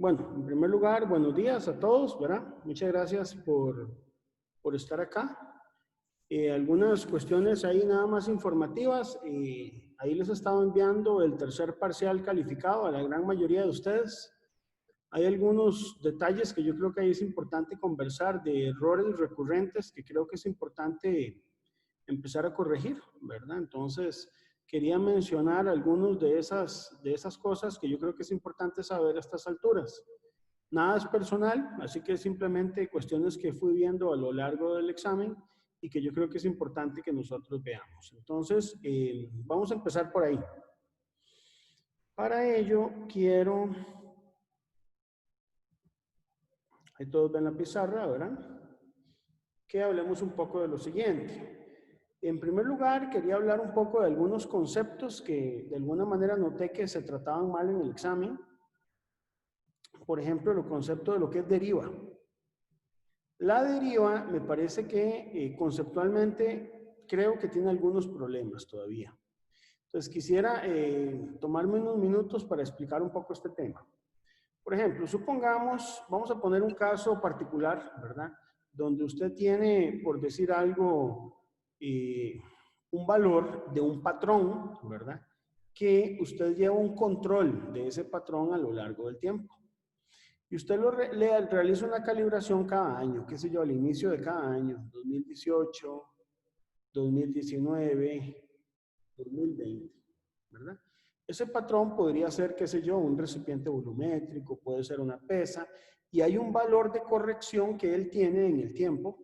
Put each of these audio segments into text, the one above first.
Bueno, en primer lugar, buenos días a todos, ¿verdad? Muchas gracias por estar acá. Algunas cuestiones ahí nada más informativas. Ahí les estaba enviando el tercer parcial calificado a la gran mayoría de ustedes. Hay algunos detalles que yo creo que ahí es importante conversar de errores recurrentes que creo que es importante empezar a corregir, ¿verdad? Entonces, quería mencionar algunos de esas cosas que yo creo que es importante saber a estas alturas. Nada es personal, así que simplemente cuestiones que fui viendo a lo largo del examen y que yo creo que es importante que nosotros veamos. Entonces, vamos a empezar por ahí. Para ello, quiero... Ahí todos ven la pizarra, ¿verdad? Que hablemos un poco de lo siguiente. En primer lugar, quería hablar un poco de algunos conceptos que de alguna manera noté que se trataban mal en el examen. Por ejemplo, el concepto de lo que es deriva. La deriva me parece que conceptualmente creo que tiene algunos problemas todavía. Entonces quisiera tomarme unos minutos para explicar un poco este tema. Por ejemplo, supongamos, vamos a poner un caso particular, ¿verdad? Donde usted tiene, por decir algo, un valor de un patrón, ¿verdad? Que usted lleva un control de ese patrón a lo largo del tiempo. Y usted le realiza una calibración cada año, qué sé yo, al inicio de cada año, 2018, 2019, 2020, ¿verdad? Ese patrón podría ser, qué sé yo, un recipiente volumétrico, puede ser una pesa, y hay un valor de corrección que él tiene en el tiempo,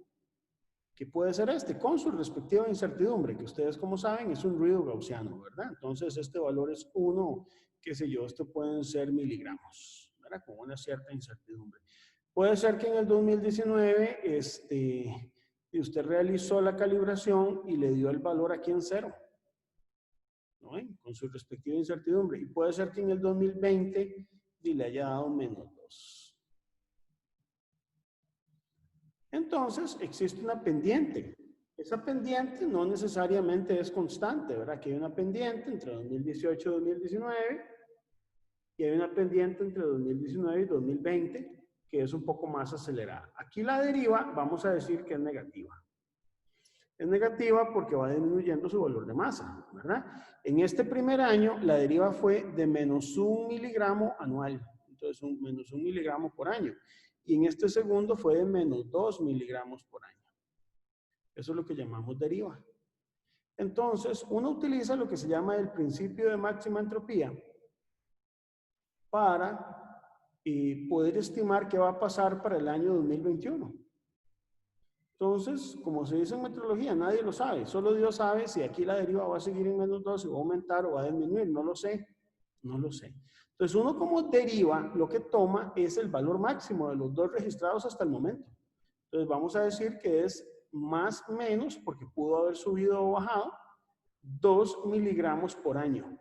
que puede ser este, con su respectiva incertidumbre, que ustedes como saben es un ruido gaussiano, ¿verdad? Entonces este valor es 1, qué sé yo, esto pueden ser miligramos, ¿verdad? Con una cierta incertidumbre. Puede ser que en el 2019 usted realizó la calibración y le dio el valor aquí en 0, ¿no? Con su respectiva incertidumbre. Y puede ser que en el 2020 le haya dado -2. Entonces, existe una pendiente. Esa pendiente no necesariamente es constante, ¿verdad? Que hay una pendiente entre 2018 y 2019 y hay una pendiente entre 2019 y 2020 que es un poco más acelerada. Aquí la deriva vamos a decir que es negativa. Es negativa porque va disminuyendo su valor de masa, ¿verdad? En este primer año, la deriva fue de -1 miligramo anual. Entonces, -1 miligramo por año. Y en este segundo fue de -2 miligramos por año. Eso es lo que llamamos deriva. Entonces, uno utiliza lo que se llama el principio de máxima entropía para poder estimar qué va a pasar para el año 2021. Entonces, como se dice en metrología, nadie lo sabe. Solo Dios sabe si aquí la deriva va a seguir en -2, si va a aumentar o va a disminuir. No lo sé. No lo sé. Entonces, uno como deriva, lo que toma es el valor máximo de los dos registrados hasta el momento. Entonces, vamos a decir que es más o menos, porque pudo haber subido o bajado, 2 miligramos por año.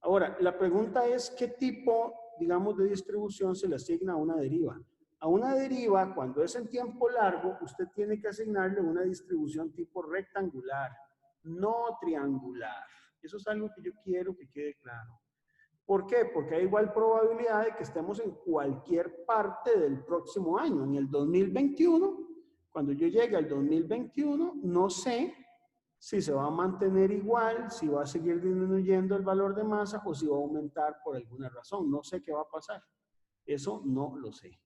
Ahora, la pregunta es, ¿qué tipo, digamos, de distribución se le asigna a una deriva? A una deriva, cuando es en tiempo largo, usted tiene que asignarle una distribución tipo rectangular, no triangular. Eso es algo que yo quiero que quede claro. ¿Por qué? Porque hay igual probabilidad de que estemos en cualquier parte del próximo año. En el 2021, cuando yo llegue al 2021, no sé si se va a mantener igual, si va a seguir disminuyendo el valor de masa o si va a aumentar por alguna razón. No sé qué va a pasar. Eso no lo sé.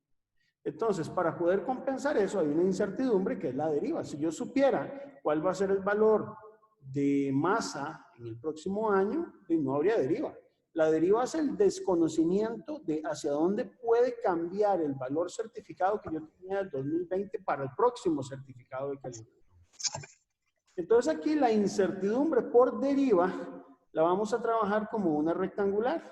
Entonces, para poder compensar eso, hay una incertidumbre que es la deriva. Si yo supiera cuál va a ser el valor de masa en el próximo año, no habría deriva. La deriva es el desconocimiento de hacia dónde puede cambiar el valor certificado que yo tenía del 2020 para el próximo certificado de calibración. Entonces aquí la incertidumbre por deriva la vamos a trabajar como una rectangular,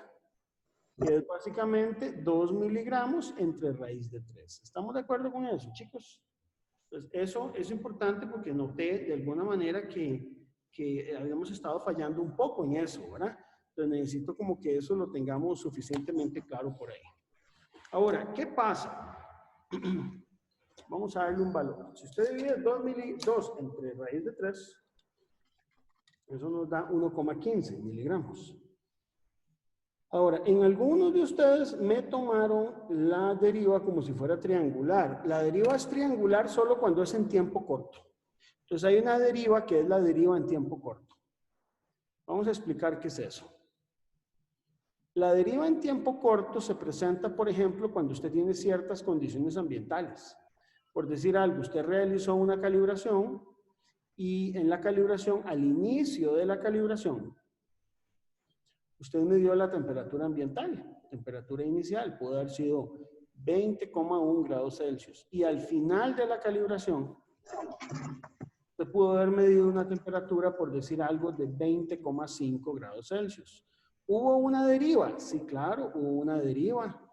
que es básicamente 2 miligramos entre raíz de 3. ¿Estamos de acuerdo con eso, chicos? Entonces, eso es importante porque noté de alguna manera que habíamos estado fallando un poco en eso, ¿verdad? Entonces necesito como que eso lo tengamos suficientemente claro por ahí. Ahora, ¿qué pasa? Vamos a darle un valor. Si usted divide 2 entre raíz de 3, eso nos da 1,15 miligramos. Ahora, en algunos de ustedes me tomaron la deriva como si fuera triangular. La deriva es triangular solo cuando es en tiempo corto. Entonces hay una deriva que es la deriva en tiempo corto. Vamos a explicar qué es eso. La deriva en tiempo corto se presenta, por ejemplo, cuando usted tiene ciertas condiciones ambientales. Por decir algo, usted realizó una calibración y en la calibración, al inicio de la calibración, usted midió la temperatura ambiental, temperatura inicial, puede haber sido 20,1 grados Celsius. Y al final de la calibración, usted pudo haber medido una temperatura, por decir algo, de 20,5 grados Celsius. ¿Hubo una deriva? Sí, claro, hubo una deriva.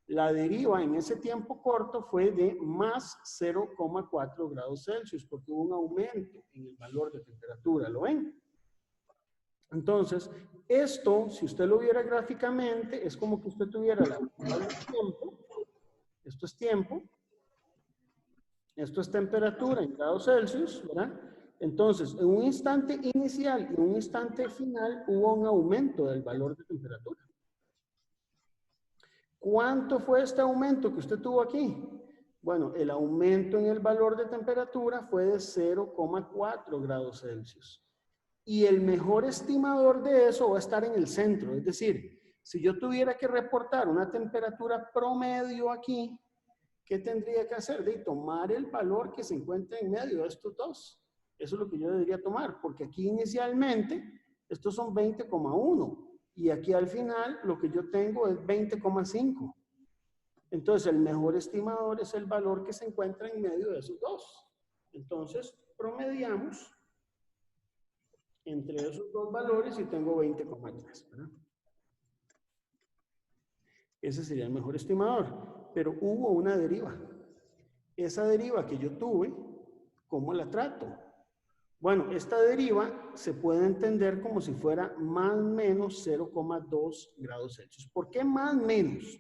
La deriva en ese tiempo corto fue de más 0,4 grados Celsius, porque hubo un aumento en el valor de temperatura, ¿lo ven? Entonces, esto, si usted lo viera gráficamente, es como que usted tuviera la tiempo, esto es tiempo, esto es temperatura en grados Celsius, ¿verdad? Entonces, en un instante inicial y un instante final hubo un aumento del valor de temperatura. ¿Cuánto fue este aumento que usted tuvo aquí? Bueno, el aumento en el valor de temperatura fue de 0,4 grados Celsius. Y el mejor estimador de eso va a estar en el centro. Es decir, si yo tuviera que reportar una temperatura promedio aquí, ¿qué tendría que hacer? De tomar el valor que se encuentra en medio de estos dos. Eso es lo que yo debería tomar, porque aquí inicialmente estos son 20,1 y aquí al final lo que yo tengo es 20,5. Entonces el mejor estimador es el valor que se encuentra en medio de esos dos. Entonces promediamos entre esos dos valores y tengo 20,3, ¿verdad? Ese sería el mejor estimador, pero hubo una deriva. Esa deriva que yo tuve, ¿cómo la trato? Bueno, esta deriva se puede entender como si fuera más o menos 0,2 grados Celsius. ¿Por qué más o menos?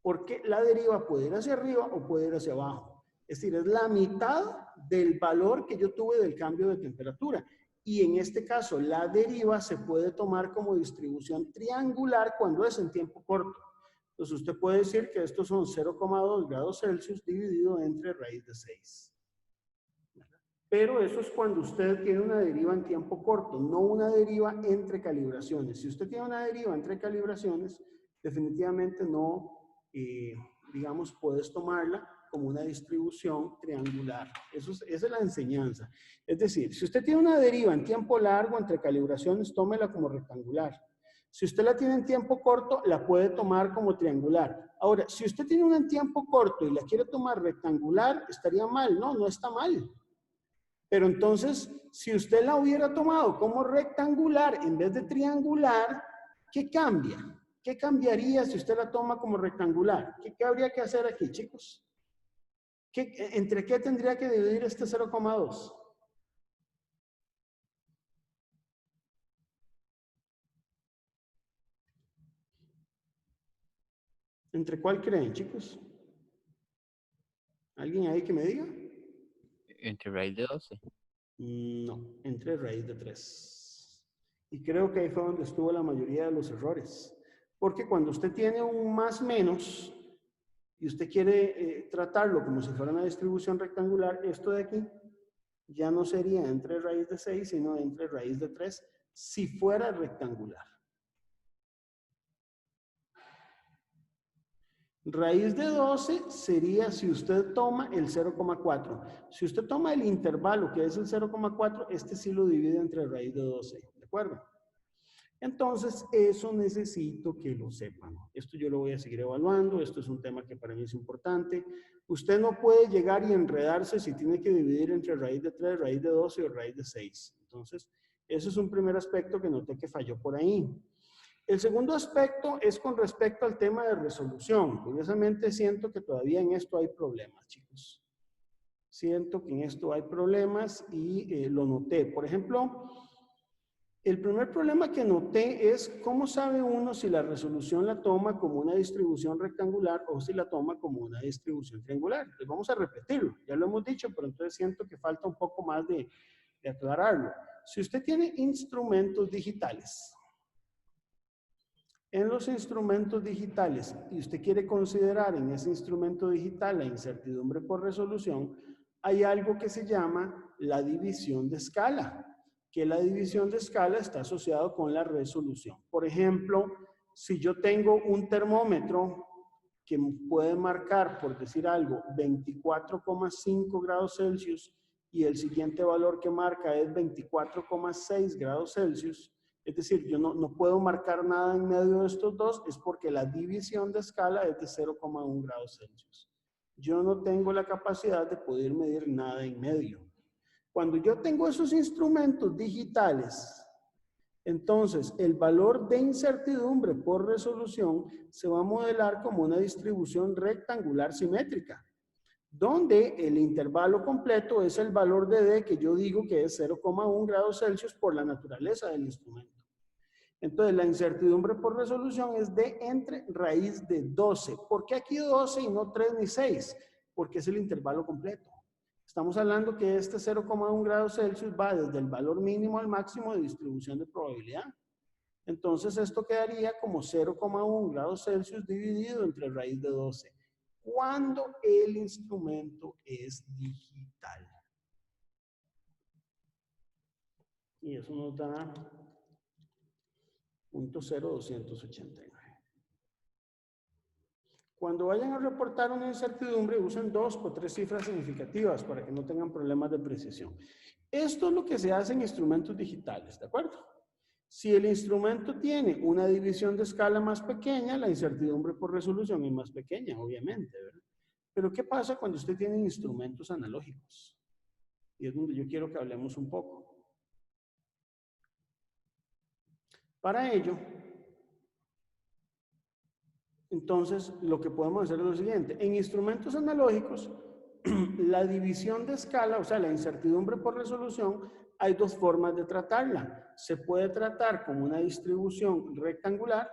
Porque la deriva puede ir hacia arriba o puede ir hacia abajo. Es decir, es la mitad del valor que yo tuve del cambio de temperatura. Y en este caso, la deriva se puede tomar como distribución triangular cuando es en tiempo corto. Entonces, usted puede decir que estos son 0,2 grados Celsius dividido entre raíz de 6. Pero eso es cuando usted tiene una deriva en tiempo corto, no una deriva entre calibraciones. Si usted tiene una deriva entre calibraciones, definitivamente no, digamos, puedes tomarla como una distribución triangular. Esa es la enseñanza. Es decir, si usted tiene una deriva en tiempo largo entre calibraciones, tómela como rectangular. Si usted la tiene en tiempo corto, la puede tomar como triangular. Ahora, si usted tiene una en tiempo corto y la quiere tomar rectangular, estaría mal. No, no está mal. Pero entonces, si usted la hubiera tomado como rectangular en vez de triangular, ¿qué cambia? ¿Qué cambiaría si usted la toma como rectangular? ¿Qué habría que hacer aquí, chicos? ¿Entre qué tendría que dividir este 0,2? ¿Entre cuál creen, chicos? ¿Alguien ahí que me diga? Entre raíz de 12. No, entre raíz de 3. Y creo que ahí fue donde estuvo la mayoría de los errores. Porque cuando usted tiene un más menos y usted quiere tratarlo como si fuera una distribución rectangular, esto de aquí ya no sería entre raíz de 6, sino entre raíz de 3, si fuera rectangular. Raíz de 12 sería si usted toma el 0,4. Si usted toma el intervalo, que es el 0,4, este sí lo divide entre raíz de 12. ¿De acuerdo? Entonces, eso necesito que lo sepan. Esto yo lo voy a seguir evaluando. Esto es un tema que para mí es importante. Usted no puede llegar y enredarse si tiene que dividir entre raíz de 3, raíz de 12 o raíz de 6. Entonces, eso es un primer aspecto que noté que falló por ahí. El segundo aspecto es con respecto al tema de resolución. Curiosamente siento que todavía en esto hay problemas, chicos. Siento que en esto hay problemas y lo noté. Por ejemplo, el primer problema que noté es cómo sabe uno si la resolución la toma como una distribución rectangular o si la toma como una distribución triangular. Entonces vamos a repetirlo. Ya lo hemos dicho, pero entonces siento que falta un poco más de aclararlo. Si usted tiene instrumentos digitales, En los instrumentos digitales, y usted quiere considerar en ese instrumento digital la incertidumbre por resolución, hay algo que se llama la división de escala, que la división de escala está asociada con la resolución. Por ejemplo, si yo tengo un termómetro que puede marcar, por decir algo, 24,5 grados Celsius y el siguiente valor que marca es 24,6 grados Celsius, es decir, yo no puedo marcar nada en medio de estos dos, es porque la división de escala es de 0,1 grados Celsius. Yo no tengo la capacidad de poder medir nada en medio. Cuando yo tengo esos instrumentos digitales, entonces el valor de incertidumbre por resolución se va a modelar como una distribución rectangular simétrica, donde el intervalo completo es el valor de D que yo digo que es 0,1 grados Celsius por la naturaleza del instrumento. Entonces la incertidumbre por resolución es D entre raíz de 12. ¿Por qué aquí 12 y no 3 ni 6? Porque es el intervalo completo. Estamos hablando que este 0,1 grados Celsius va desde el valor mínimo al máximo de distribución de probabilidad. Entonces esto quedaría como 0,1 grados Celsius dividido entre raíz de 12. Cuando el instrumento es digital. Y eso nos da 0.0289. Cuando vayan a reportar una incertidumbre, usen 2 o 3 cifras significativas para que no tengan problemas de precisión. Esto es lo que se hace en instrumentos digitales, ¿de acuerdo? Si el instrumento tiene una división de escala más pequeña, la incertidumbre por resolución es más pequeña, obviamente, ¿verdad? Pero ¿qué pasa cuando usted tiene instrumentos analógicos? Y es donde yo quiero que hablemos un poco. Para ello, entonces, lo que podemos hacer es lo siguiente. En instrumentos analógicos, la división de escala, o sea, la incertidumbre por resolución, hay dos formas de tratarla. Se puede tratar como una distribución rectangular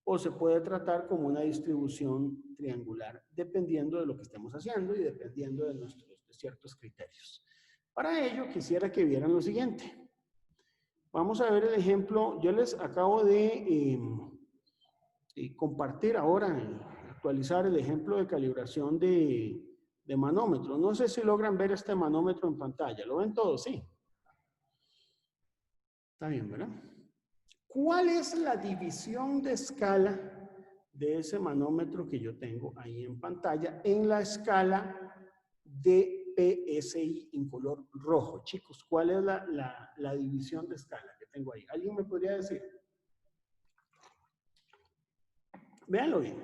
o se puede tratar como una distribución triangular, dependiendo de lo que estemos haciendo y dependiendo de ciertos criterios. Para ello, quisiera que vieran lo siguiente. Vamos a ver el ejemplo. Yo les acabo de compartir ahora, actualizar el ejemplo de calibración de manómetro. No sé si logran ver este manómetro en pantalla. ¿Lo ven todos? Sí. Está bien, ¿verdad? ¿Cuál es la división de escala de ese manómetro que yo tengo ahí en pantalla en la escala de PSI en color rojo? Chicos, ¿cuál es la división de escala que tengo ahí? ¿Alguien me podría decir? Véanlo bien.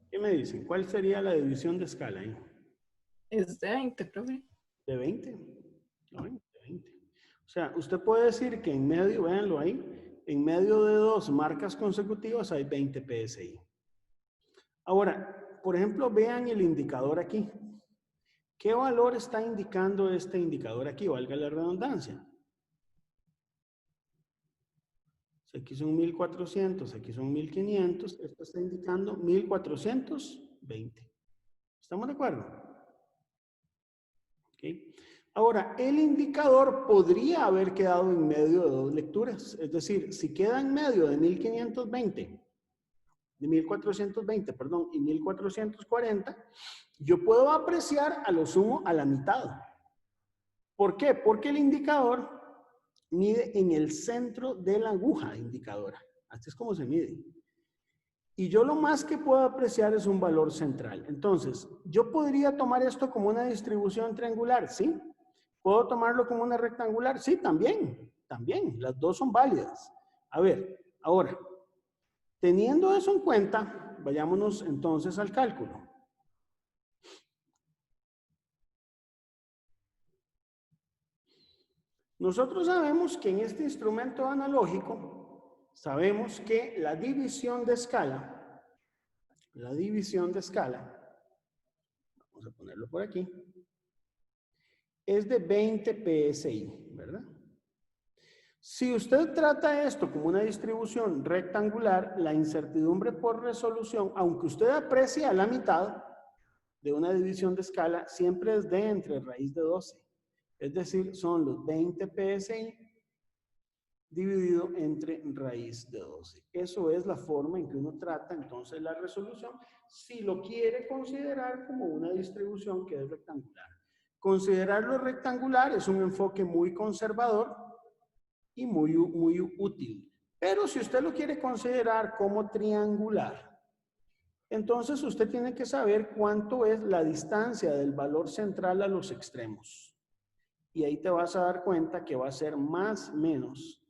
¿Qué me dicen? ¿Cuál sería la división de escala ahí? Es de 20, profe. ¿De 20? ¿No? De 20. O sea, usted puede decir que en medio, véanlo ahí, en medio de dos marcas consecutivas hay 20 PSI. Ahora, por ejemplo, vean el indicador aquí. ¿Qué valor está indicando este indicador aquí? Valga la redundancia. Aquí son 1400, aquí son 1500, esto está indicando 1420. ¿Estamos de acuerdo? ¿Okay? Ahora, el indicador podría haber quedado en medio de dos lecturas. Es decir, si queda en medio de 1520, de 1420, perdón, y 1440, yo puedo apreciar a lo sumo a la mitad. ¿Por qué? Porque el indicador mide en el centro de la aguja indicadora. Así es como se mide. Y yo lo más que puedo apreciar es un valor central. Entonces, ¿yo podría tomar esto como una distribución triangular? Sí. ¿Puedo tomarlo como una rectangular? Sí, también. También. Las dos son válidas. A ver, ahora, teniendo eso en cuenta, vayámonos entonces al cálculo. Nosotros sabemos que en este instrumento analógico, sabemos que la división de escala, vamos a ponerlo por aquí, es de 20 PSI, ¿verdad? Si usted trata esto como una distribución rectangular, la incertidumbre por resolución, aunque usted aprecie a la mitad de una división de escala, siempre es de entre raíz de 12. Es decir, son los 20 PSI dividido entre raíz de 12. Eso es la forma en que uno trata entonces la resolución, si lo quiere considerar como una distribución que es rectangular. Considerarlo rectangular es un enfoque muy conservador y muy útil. Pero si usted lo quiere considerar como triangular, entonces usted tiene que saber cuánto es la distancia del valor central a los extremos. Y ahí te vas a dar cuenta que va a ser más o menos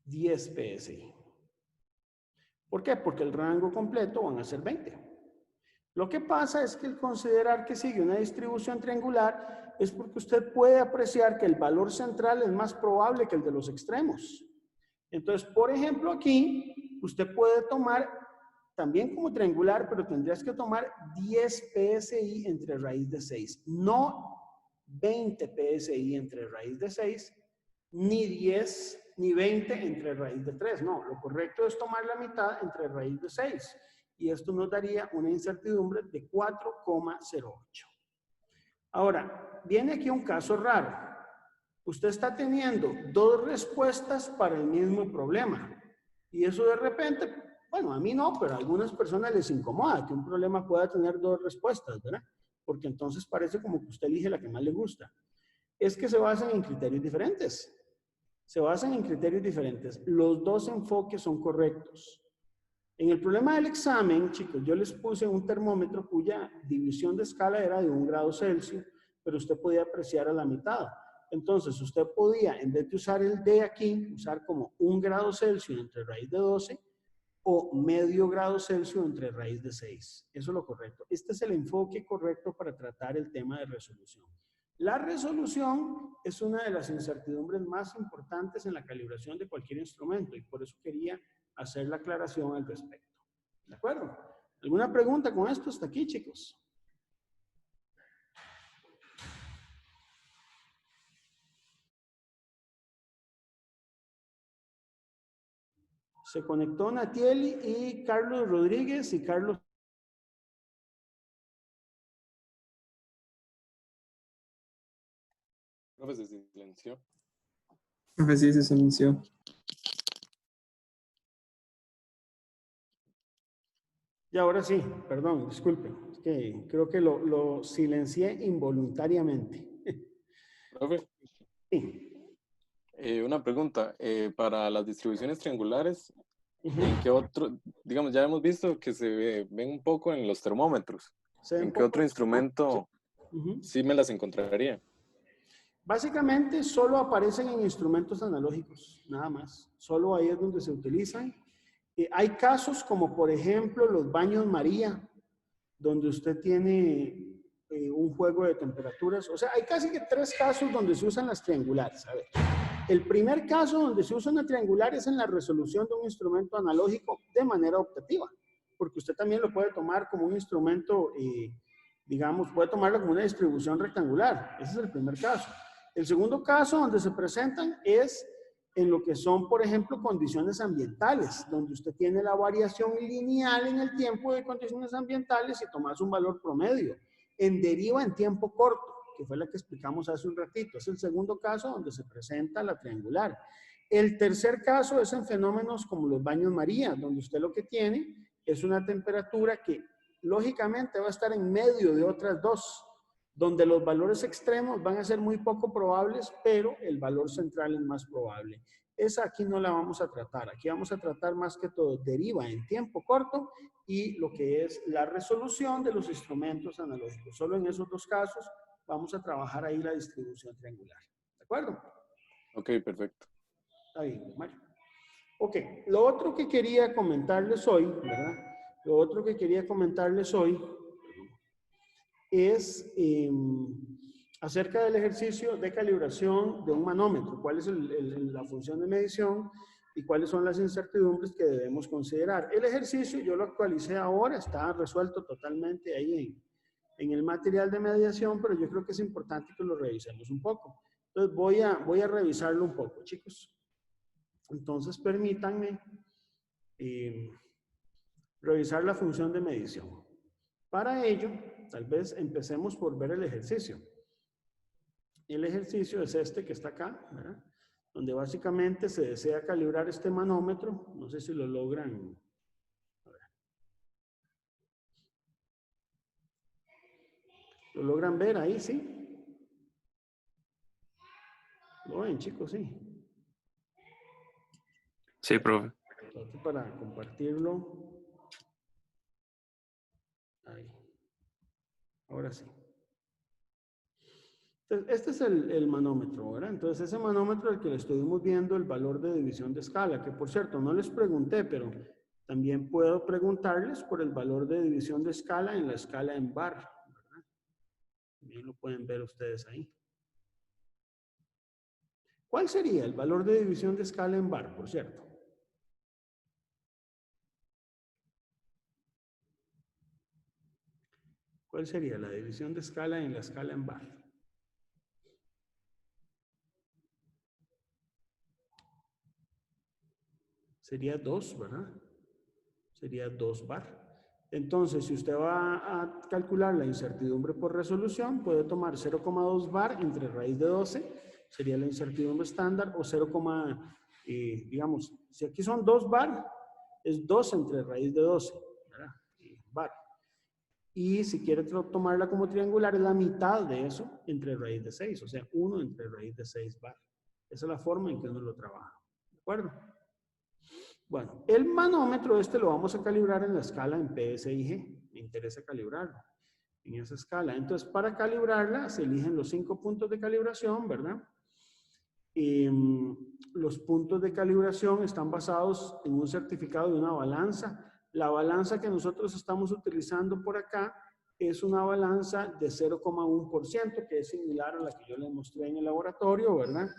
10 PSI. ¿Por qué? Porque el rango completo van a ser 20. Lo que pasa es que el considerar que sigue una distribución triangular es porque usted puede apreciar que el valor central es más probable que el de los extremos. Entonces, por ejemplo, aquí usted puede tomar también como triangular, pero tendrías que tomar 10 PSI entre raíz de 6, no 20 PSI entre raíz de 6, ni 10 ni 20 entre raíz de 3. No, lo correcto es tomar la mitad entre raíz de 6. Y esto nos daría una incertidumbre de 4,08. Ahora, viene aquí un caso raro. Usted está teniendo dos respuestas para el mismo problema. Y eso de repente, bueno, a mí no, pero a algunas personas les incomoda que un problema pueda tener dos respuestas, ¿verdad? Porque entonces parece como que usted elige la que más le gusta. Es que se basan en criterios diferentes. Se basan en criterios diferentes. Los dos enfoques son correctos. En el problema del examen, chicos, yo les puse un termómetro cuya división de escala era de 1 grado Celsius, pero usted podía apreciar a la mitad. Entonces, usted podía, en vez de usar el D aquí, usar como 1 grado Celsius entre raíz de 12 o medio grado Celsius entre raíz de 6. Eso es lo correcto. Este es el enfoque correcto para tratar el tema de resolución. La resolución es una de las incertidumbres más importantes en la calibración de cualquier instrumento y por eso quería hacer la aclaración al respecto. ¿De acuerdo? ¿Alguna pregunta con esto hasta aquí, chicos? Se conectó Natieli y Carlos Rodríguez y Carlos. Profe, se silenció. Profe, sí, se silenció. Y ahora sí, perdón, disculpe. Es que creo que lo silencié involuntariamente. Profe, Sí. una pregunta. Para las distribuciones triangulares, ¿en qué otro, digamos, ya hemos visto que se ven un poco en los termómetros? ¿En qué otro instrumento sí me las encontraría? Básicamente solo aparecen en instrumentos analógicos, nada más. Solo ahí es donde se utilizan. Hay casos como por ejemplo los baños María, donde usted tiene un juego de temperaturas. O sea, hay casi que 3 casos donde se usan las triangulares. A ver, el primer caso donde se usa una triangular es en la resolución de un instrumento analógico de manera optativa, porque usted también lo puede tomar como un instrumento, digamos, puede tomarlo como una distribución rectangular. Ese es el primer caso. El segundo caso donde se presentan es en lo que son, por ejemplo, condiciones ambientales, donde usted tiene la variación lineal en el tiempo de condiciones ambientales y tomas un valor promedio. En deriva en tiempo corto, que fue la que explicamos hace un ratito. Es el segundo caso donde se presenta la triangular. El tercer caso es en fenómenos como los baños María, donde usted lo que tiene es una temperatura que lógicamente va a estar en medio de otras dos, donde los valores extremos van a ser muy poco probables, pero el valor central es más probable. Esa aquí no la vamos a tratar. Aquí vamos a tratar más que todo deriva en tiempo corto y lo que es la resolución de los instrumentos analógicos. Solo en esos dos casos vamos a trabajar ahí la distribución triangular. ¿De acuerdo? Ok, perfecto. Está bien, Mario. Ok, lo otro que quería comentarles hoy, ¿verdad? Lo otro que quería comentarles hoy es acerca del ejercicio de calibración de un manómetro, cuál es la función de medición y cuáles son las incertidumbres que debemos considerar. El ejercicio yo lo actualicé ahora, está resuelto totalmente ahí en el material de mediación, pero yo creo que es importante que lo revisemos un poco. Entonces voy a revisarlo un poco, chicos. Entonces permítanme revisar la función de medición. Para ello, tal vez empecemos por ver el ejercicio. El ejercicio es este que está acá, ¿verdad? Donde básicamente se desea calibrar este manómetro. No sé si lo logran. A ver. ¿Lo logran ver ahí, sí? ¿Lo ven, chicos? Sí. Sí, profe. Entonces, para compartirlo. Ahí. Ahora sí. Entonces, este es el manómetro, ¿verdad? Entonces, ese manómetro al que le estuvimos viendo el valor de división de escala, que por cierto, no les pregunté, pero también puedo preguntarles por el valor de división de escala en la escala en bar, ¿verdad? También lo pueden ver ustedes ahí. ¿Cuál sería el valor de división de escala en bar, por cierto? ¿Cuál sería la división de escala en la escala en bar? Sería 2, ¿verdad? Sería 2 bar. Entonces, si usted va a calcular la incertidumbre por resolución, puede tomar 0,2 bar entre raíz de 12, sería la incertidumbre estándar, o 0, digamos, si aquí son 2 bar, es 2 entre raíz de 12, ¿verdad? Bar. Y si quiere tomarla como triangular, es la mitad de eso entre raíz de 6, o sea, 1 entre raíz de 6 bar. Esa es la forma en que uno lo trabaja. ¿De acuerdo? Bueno, el manómetro lo vamos a calibrar en la escala en PSIG. Me interesa calibrarlo en esa escala. Entonces, para calibrarla, se eligen los 5 puntos de calibración, ¿verdad? Los puntos de calibración están basados en un certificado de una balanza. La balanza que nosotros estamos utilizando por acá es una balanza de 0,1%, que es similar a la que yo les mostré en el laboratorio, ¿verdad?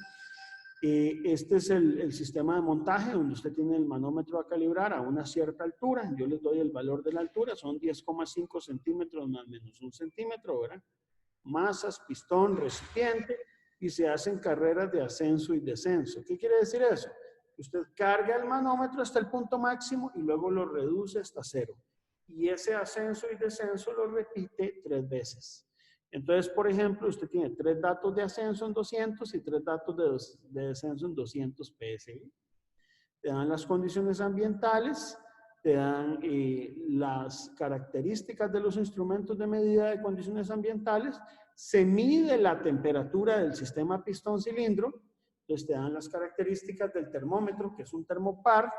Este es el sistema de montaje donde usted tiene el manómetro a calibrar a una cierta altura. Yo les doy el valor de la altura, son 10,5 centímetros más o menos 1 centímetro, ¿verdad? Masas, pistón, recipiente, y se hacen carreras de ascenso y descenso. ¿Qué quiere decir eso? Usted carga el manómetro hasta el punto máximo y luego lo reduce hasta 0. Y ese ascenso y descenso lo repite 3 veces. Entonces, por ejemplo, usted tiene 3 datos de ascenso en 200 y 3 datos de descenso en 200 PSI. Te dan las condiciones ambientales, te dan las características de los instrumentos de medida de condiciones ambientales, se mide la temperatura del sistema pistón-cilindro, entonces te dan las características del termómetro, que es un termopar,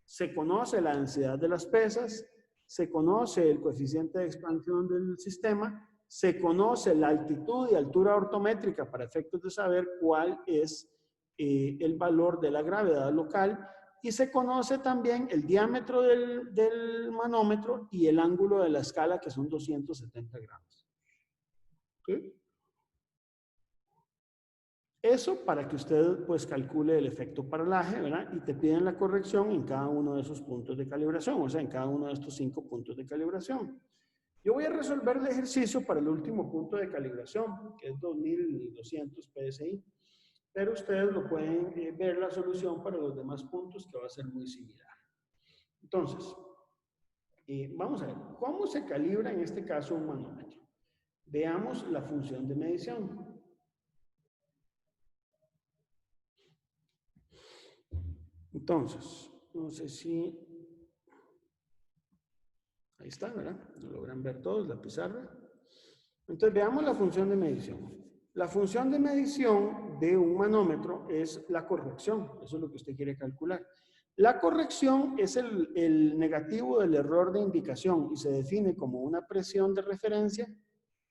se conoce la densidad de las pesas, se conoce el coeficiente de expansión del sistema, se conoce la altitud y altura ortométrica para efectos de saber cuál es el valor de la gravedad local, y se conoce también el diámetro del manómetro y el ángulo de la escala, que son 270 grados. ¿Okay? Eso para que usted pues calcule el efecto paralaje, ¿verdad? Y te piden la corrección en cada uno de esos puntos de calibración, o sea, en cada uno de estos 5 puntos de calibración. Yo voy a resolver el ejercicio para el último punto de calibración, que es 2200 PSI. Pero ustedes lo pueden ver la solución para los demás puntos, que va a ser muy similar. Entonces, vamos a ver, ¿cómo se calibra en este caso un manómetro? Veamos la función de medición. Entonces, no sé si... Ahí está, ¿verdad? Lo logran ver todos, la pizarra. Entonces, veamos la función de medición. La función de medición de un manómetro es la corrección. Eso es lo que usted quiere calcular. La corrección es el negativo del error de indicación y se define como una presión de referencia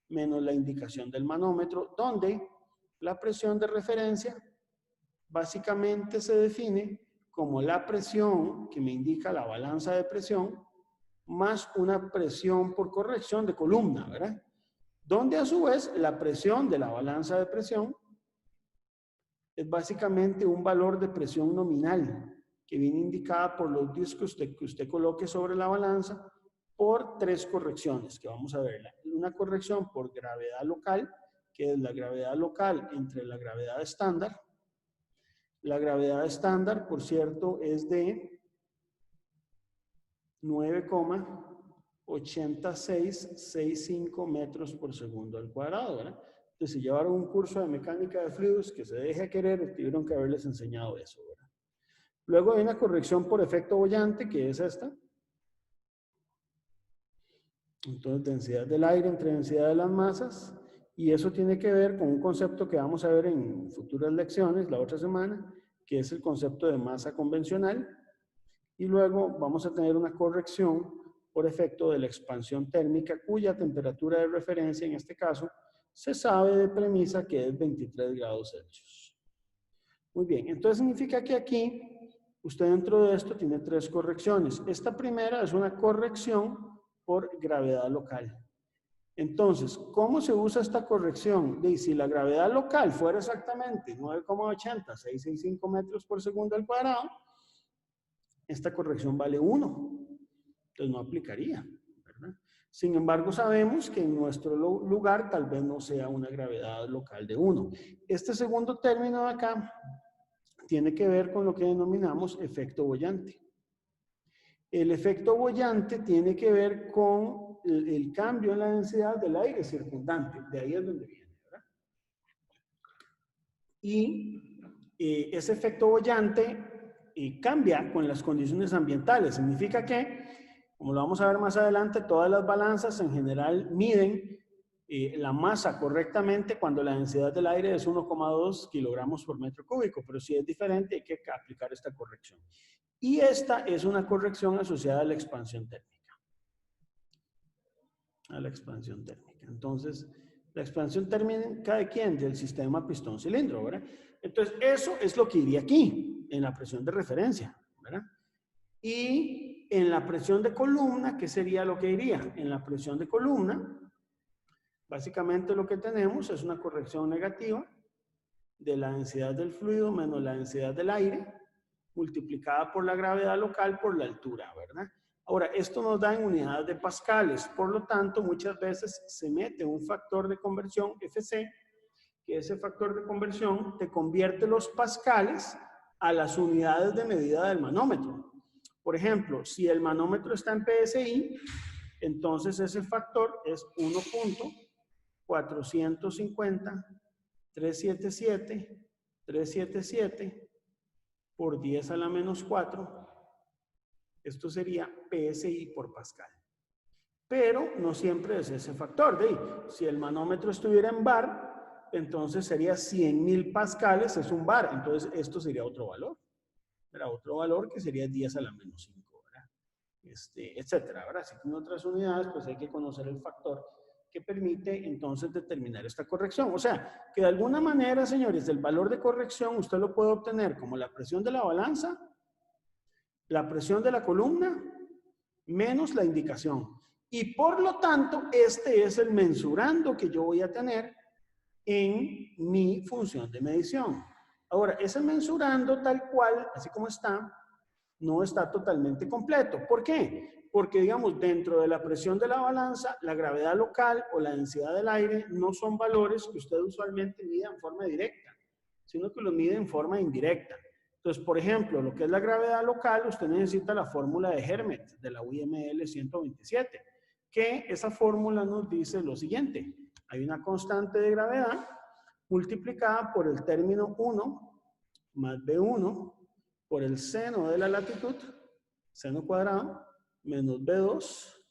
menos la indicación del manómetro, donde la presión de referencia básicamente se define como la presión que me indica la balanza de presión más una presión por corrección de columna, ¿verdad? Donde a su vez la presión de la balanza de presión es básicamente un valor de presión nominal que viene indicada por los discos que usted coloque sobre la balanza por 3 correcciones que vamos a ver. Una corrección por gravedad local, que es la gravedad local entre la gravedad estándar. La gravedad estándar, por cierto, es de 9,8665 metros por segundo al cuadrado, ¿verdad? Entonces, si llevaron un curso de mecánica de fluidos que se deje querer, tuvieron que haberles enseñado eso, ¿verdad? Luego hay una corrección por efecto bollante, que es esta. Entonces, densidad del aire entre densidad de las masas. Y eso tiene que ver con un concepto que vamos a ver en futuras lecciones, la otra semana, que es el concepto de masa convencional. Y luego vamos a tener una corrección por efecto de la expansión térmica, cuya temperatura de referencia, en este caso, se sabe de premisa que es 23 grados Celsius. Muy bien, entonces significa que aquí, usted dentro de esto tiene 3 correcciones. Esta primera es una corrección por gravedad local. Entonces, ¿cómo se usa esta corrección? Si la gravedad local fuera exactamente 9,80665 metros por segundo al cuadrado, esta corrección vale 1. Entonces no aplicaría, ¿verdad? Sin embargo, sabemos que en nuestro lugar tal vez no sea una gravedad local de 1. Este segundo término de acá tiene que ver con lo que denominamos efecto bollante. El efecto bollante tiene que ver con el cambio en la densidad del aire circundante. De ahí es donde viene, ¿verdad? Y ese efecto bollante cambia con las condiciones ambientales. Significa que, como lo vamos a ver más adelante, todas las balanzas en general miden la masa correctamente cuando la densidad del aire es 1,2 kilogramos por metro cúbico. Pero si es diferente, hay que aplicar esta corrección. Y esta es una corrección asociada a la expansión térmica. A la expansión térmica. Entonces, la expansión térmica ¿de quién? Del sistema pistón-cilindro, ¿verdad? Entonces, eso es lo que iría aquí, en la presión de referencia, ¿verdad? Y en la presión de columna, ¿qué sería lo que iría? En la presión de columna, básicamente lo que tenemos es una corrección negativa de la densidad del fluido menos la densidad del aire, multiplicada por la gravedad local por la altura, ¿verdad? Ahora, esto nos da en unidades de pascales, por lo tanto, muchas veces se mete un factor de conversión, FC, que ese factor de conversión te convierte los pascales a las unidades de medida del manómetro. Por ejemplo, si el manómetro está en PSI, entonces ese factor es 1.450.377.377 por 10 a la menos 4, esto sería PSI por pascal. Pero no siempre es ese factor. Si el manómetro estuviera en bar, entonces sería 100.000 pascales, es un bar. Entonces esto sería otro valor. Era otro valor que sería 10 a la menos 5, ¿verdad? Etcétera, ¿verdad? Si tiene otras unidades, pues hay que conocer el factor que permite entonces determinar esta corrección. O sea, que de alguna manera, señores, el valor de corrección usted lo puede obtener como la presión de la balanza, la presión de la columna, menos la indicación. Y por lo tanto, este es el mensurando que yo voy a tener en mi función de medición. Ahora, ese mensurando tal cual, así como está, no está totalmente completo. ¿Por qué? Porque, digamos, dentro de la presión de la balanza, la gravedad local o la densidad del aire no son valores que usted usualmente mide en forma directa, sino que los mide en forma indirecta. Entonces, por ejemplo, lo que es la gravedad local, usted necesita la fórmula de Hermet, de la UML 127, que esa fórmula nos dice lo siguiente. Hay una constante de gravedad multiplicada por el término 1 más B1 por el seno de la latitud, seno cuadrado, menos B2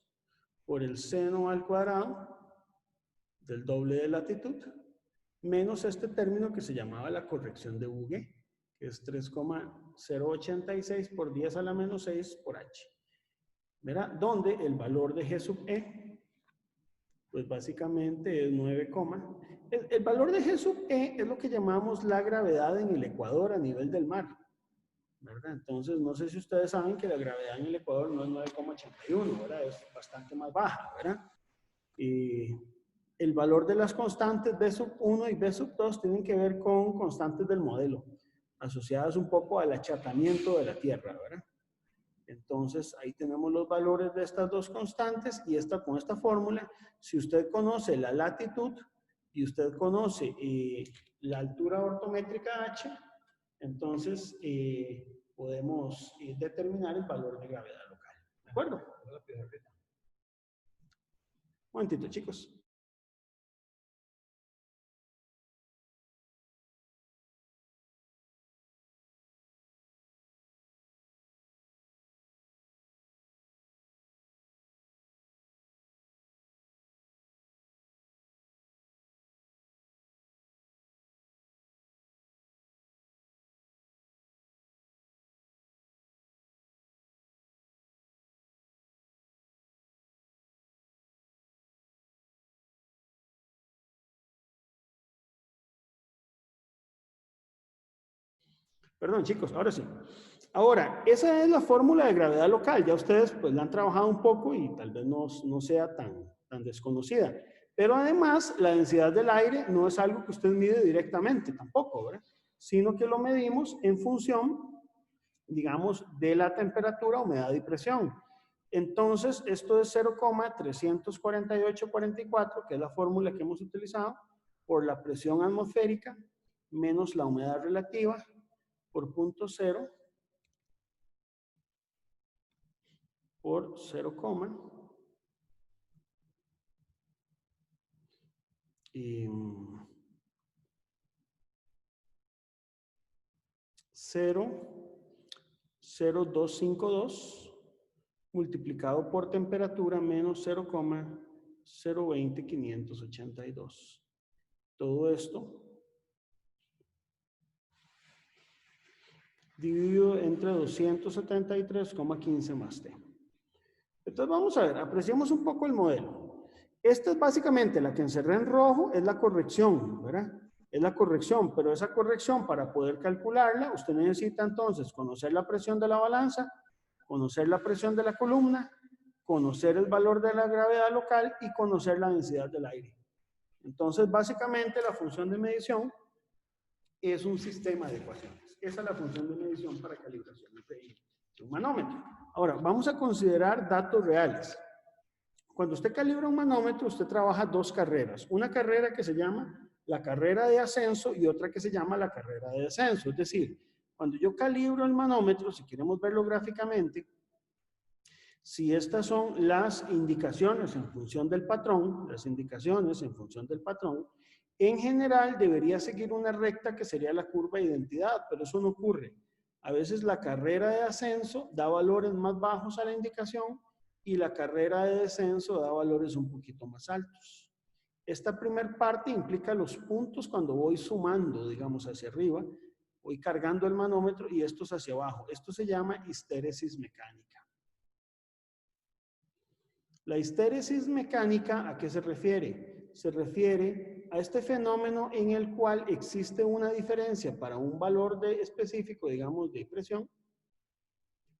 por el seno al cuadrado del doble de latitud, menos este término que se llamaba la corrección de Bouguer, que es 3,086 por 10 a la menos 6 por H. ¿Verá? Donde el valor de G sub E, pues básicamente es 9, el valor de G sub E es lo que llamamos la gravedad en el ecuador a nivel del mar, ¿verdad? Entonces, no sé si ustedes saben que la gravedad en el ecuador no es 9,81, ¿verdad? Es bastante más baja, ¿verdad? El valor de las constantes B sub 1 y B sub 2 tienen que ver con constantes del modelo, asociadas un poco al achatamiento de la Tierra, ¿verdad? Entonces, ahí tenemos los valores de estas dos constantes y con esta fórmula, si usted conoce la latitud, y usted conoce la altura ortométrica H, entonces podemos determinar el valor de gravedad local. ¿De acuerdo? Un momentito, chicos. Perdón, chicos, ahora sí. Ahora, esa es la fórmula de gravedad local. Ya ustedes pues la han trabajado un poco y tal vez no sea tan desconocida. Pero además, la densidad del aire no es algo que usted mide directamente tampoco, ¿verdad? Sino que lo medimos en función, digamos, de la temperatura, humedad y presión. Entonces, esto es 0,34844, que es la fórmula que hemos utilizado, por la presión atmosférica menos la humedad relativa, por 0.0 por 0, 0,0252 multiplicado por temperatura menos 0,020582. Todo esto dividido entre 273,15 más T. Entonces vamos a ver, apreciemos un poco el modelo. Esta es básicamente la que encerré en rojo, es la corrección, ¿verdad? Es la corrección, pero esa corrección para poder calcularla, usted necesita entonces conocer la presión de la balanza, conocer la presión de la columna, conocer el valor de la gravedad local y conocer la densidad del aire. Entonces básicamente la función de medición es un sistema de ecuaciones. Esa es la función de medición para calibración de un manómetro. Ahora, vamos a considerar datos reales. Cuando usted calibra un manómetro, usted trabaja dos carreras. Una carrera que se llama la carrera de ascenso y otra que se llama la carrera de descenso. Es decir, cuando yo calibro el manómetro, si queremos verlo gráficamente, si estas son las indicaciones en función del patrón, en general debería seguir una recta que sería la curva de identidad, pero eso no ocurre. A veces la carrera de ascenso da valores más bajos a la indicación y la carrera de descenso da valores un poquito más altos. Esta primera parte implica los puntos cuando voy sumando, digamos, hacia arriba, voy cargando el manómetro y estos hacia abajo. Esto se llama histéresis mecánica. La histéresis mecánica, ¿a qué se refiere? Se refiere a este fenómeno en el cual existe una diferencia para un valor específico, digamos, de presión.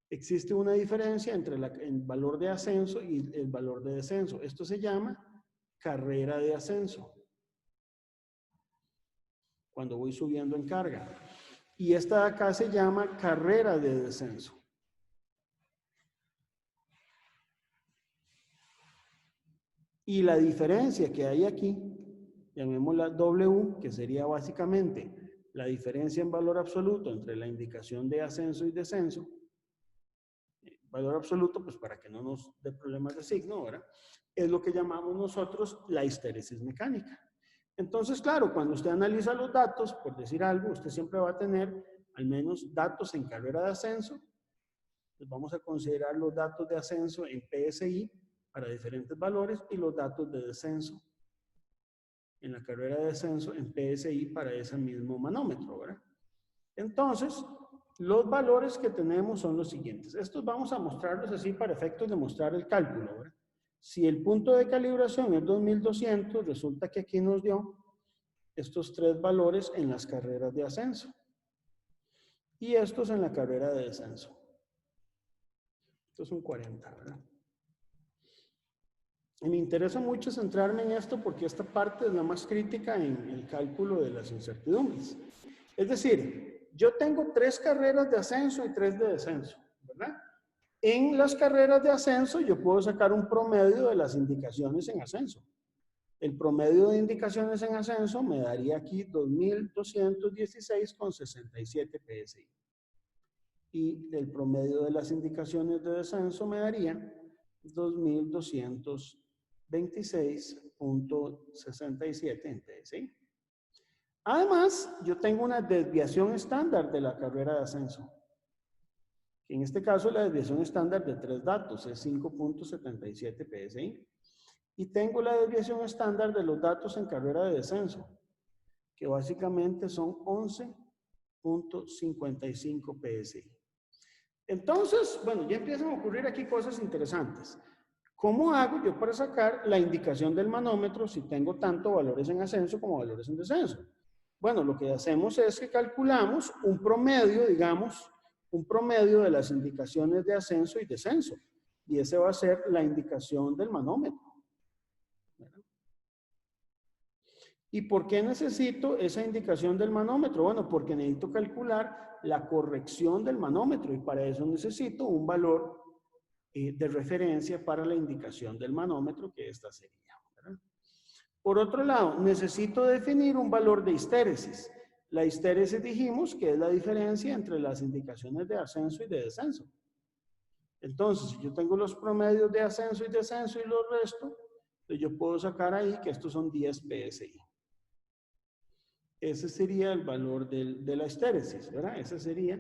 Existe una diferencia entre el valor de ascenso y el valor de descenso. Esto se llama carrera de ascenso. Cuando voy subiendo en carga. Y esta de acá se llama carrera de descenso. Y la diferencia que hay aquí, llamémosla W, que sería básicamente la diferencia en valor absoluto entre la indicación de ascenso y descenso. Valor absoluto, pues para que no nos dé problemas de signo, ¿verdad? Es lo que llamamos nosotros la histéresis mecánica. Entonces, claro, cuando usted analiza los datos, por decir algo, usted siempre va a tener al menos datos en carrera de ascenso. Pues vamos a considerar los datos de ascenso en PSI para diferentes valores y los datos de descenso en la carrera de descenso en PSI para ese mismo manómetro, ¿verdad? Entonces, los valores que tenemos son los siguientes. Estos vamos a mostrarlos así para efectos de mostrar el cálculo, ¿verdad? Si el punto de calibración es 2200, resulta que aquí nos dio estos tres valores en las carreras de ascenso y estos en la carrera de descenso. Esto es un 40, ¿verdad? Y me interesa mucho centrarme en esto porque esta parte es la más crítica en el cálculo de las incertidumbres. Es decir, yo tengo 3 carreras de ascenso y 3 de descenso, ¿verdad? En las carreras de ascenso yo puedo sacar un promedio de las indicaciones en ascenso. El promedio de indicaciones en ascenso me daría aquí 2.216,67 PSI. Y el promedio de las indicaciones de descenso me daría 2.226,67 en PSI. Además, yo tengo una desviación estándar de la carrera de ascenso. En este caso, la desviación estándar de 3 datos es 5,77 PSI. Y tengo la desviación estándar de los datos en carrera de descenso, que básicamente son 11,55 PSI. Entonces, bueno, ya empiezan a ocurrir aquí cosas interesantes. ¿Cómo hago yo para sacar la indicación del manómetro si tengo tanto valores en ascenso como valores en descenso? Bueno, lo que hacemos es que calculamos un promedio, digamos, un promedio de las indicaciones de ascenso y descenso. Y ese va a ser la indicación del manómetro. ¿Y por qué necesito esa indicación del manómetro? Bueno, porque necesito calcular la corrección del manómetro y para eso necesito un valor de referencia para la indicación del manómetro, que esta sería, ¿verdad? Por otro lado, necesito definir un valor de histéresis. La histéresis dijimos que es la diferencia entre las indicaciones de ascenso y de descenso. Entonces, si yo tengo los promedios de ascenso y descenso y los resto, yo puedo sacar ahí que estos son 10 PSI. Ese sería el valor de la histéresis, ¿verdad? Ese sería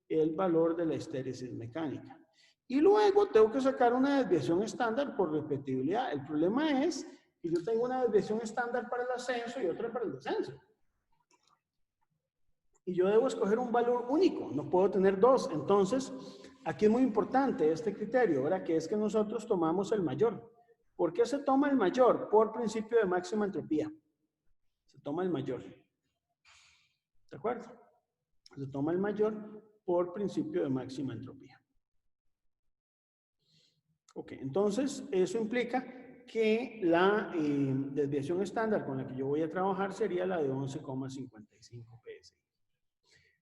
el valor de la histéresis mecánica. Y luego tengo que sacar una desviación estándar por repetibilidad. El problema es que yo tengo una desviación estándar para el ascenso y otra para el descenso. Y yo debo escoger un valor único, no puedo tener dos. Entonces, aquí es muy importante este criterio, ¿verdad? Que es que nosotros tomamos el mayor. ¿Por qué se toma el mayor? Por principio de máxima entropía. Se toma el mayor. ¿De acuerdo? Se toma el mayor por principio de máxima entropía. Ok, entonces eso implica que la desviación estándar con la que yo voy a trabajar sería la de 11,55 PSI.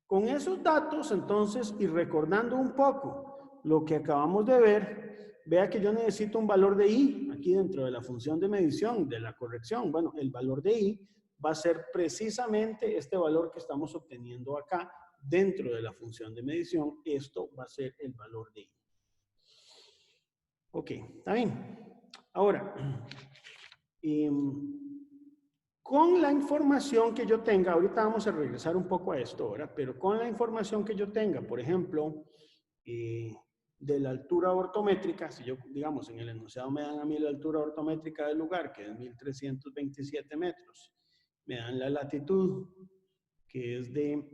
Con esos datos, entonces, y recordando un poco lo que acabamos de ver, vea que yo necesito un valor de I aquí dentro de la función de medición, de la corrección. Bueno, el valor de I va a ser precisamente este valor que estamos obteniendo acá dentro de la función de medición. Esto va a ser el valor de I. Ok, está bien. Ahora, con la información que yo tenga, ahorita vamos a regresar un poco a esto ahora, pero con la información que yo tenga, por ejemplo, de la altura ortométrica, si yo, digamos, en el enunciado me dan a mí la altura ortométrica del lugar, que es 1.327 metros, me dan la latitud, que es de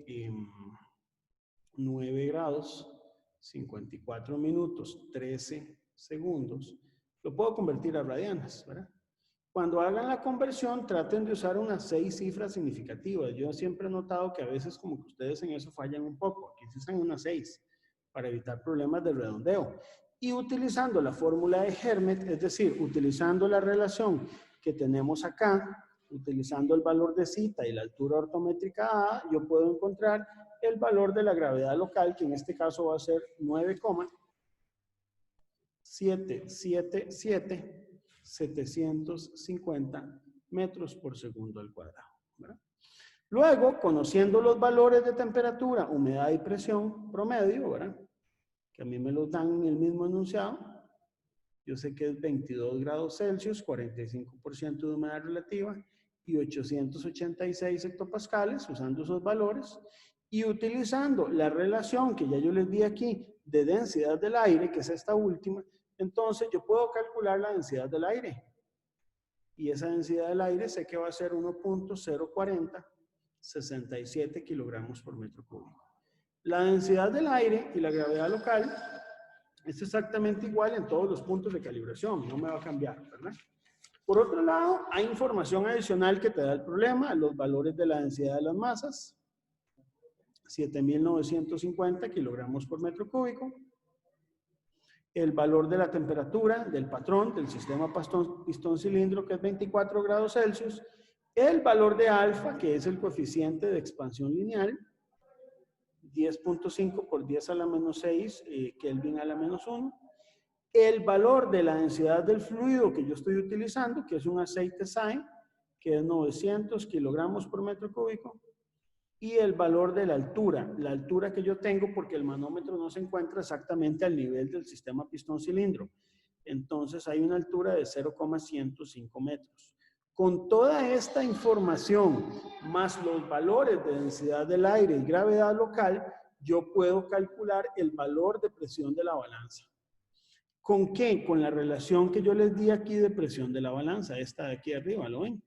9 grados, 54 minutos, 13 segundos, lo puedo convertir a radianes, ¿verdad? Cuando hagan la conversión, traten de usar unas 6 cifras significativas. Yo siempre he notado que a veces como que ustedes en eso fallan un poco. Aquí se usan unas 6 para evitar problemas de redondeo. Y utilizando la fórmula de Hermet, es decir, utilizando la relación que tenemos acá, utilizando el valor de zeta y la altura ortométrica A, yo puedo encontrar el valor de la gravedad local, que en este caso va a ser 9,777 metros por segundo al cuadrado, ¿verdad? Luego, conociendo los valores de temperatura, humedad y presión promedio, ¿verdad? Que a mí me los dan en el mismo enunciado. Yo sé que es 22 grados Celsius, 45% de humedad relativa y 886 hectopascales, usando esos valores. Y utilizando la relación que ya yo les di aquí de densidad del aire, que es esta última, entonces yo puedo calcular la densidad del aire. Y esa densidad del aire sé que va a ser 1,04067 kilogramos por metro cúbico. La densidad del aire y la gravedad local es exactamente igual en todos los puntos de calibración, no me va a cambiar, ¿verdad? Por otro lado, hay información adicional que te da el problema, los valores de la densidad de las masas, 7.950 kilogramos por metro cúbico, el valor de la temperatura del patrón del sistema pistón-cilindro, que es 24 grados Celsius, el valor de alfa, que es el coeficiente de expansión lineal, 10.5 por 10 a la menos 6 Kelvin a la menos 1, el valor de la densidad del fluido que yo estoy utilizando, que es un aceite SAE, que es 900 kilogramos por metro cúbico, y el valor de la altura que yo tengo, porque el manómetro no se encuentra exactamente al nivel del sistema pistón-cilindro. Entonces hay una altura de 0,105 metros. Con toda esta información, más los valores de densidad del aire y gravedad local, yo puedo calcular el valor de presión de la balanza. ¿Con qué? Con la relación que yo les di aquí de presión de la balanza, esta de aquí arriba, ¿lo ven?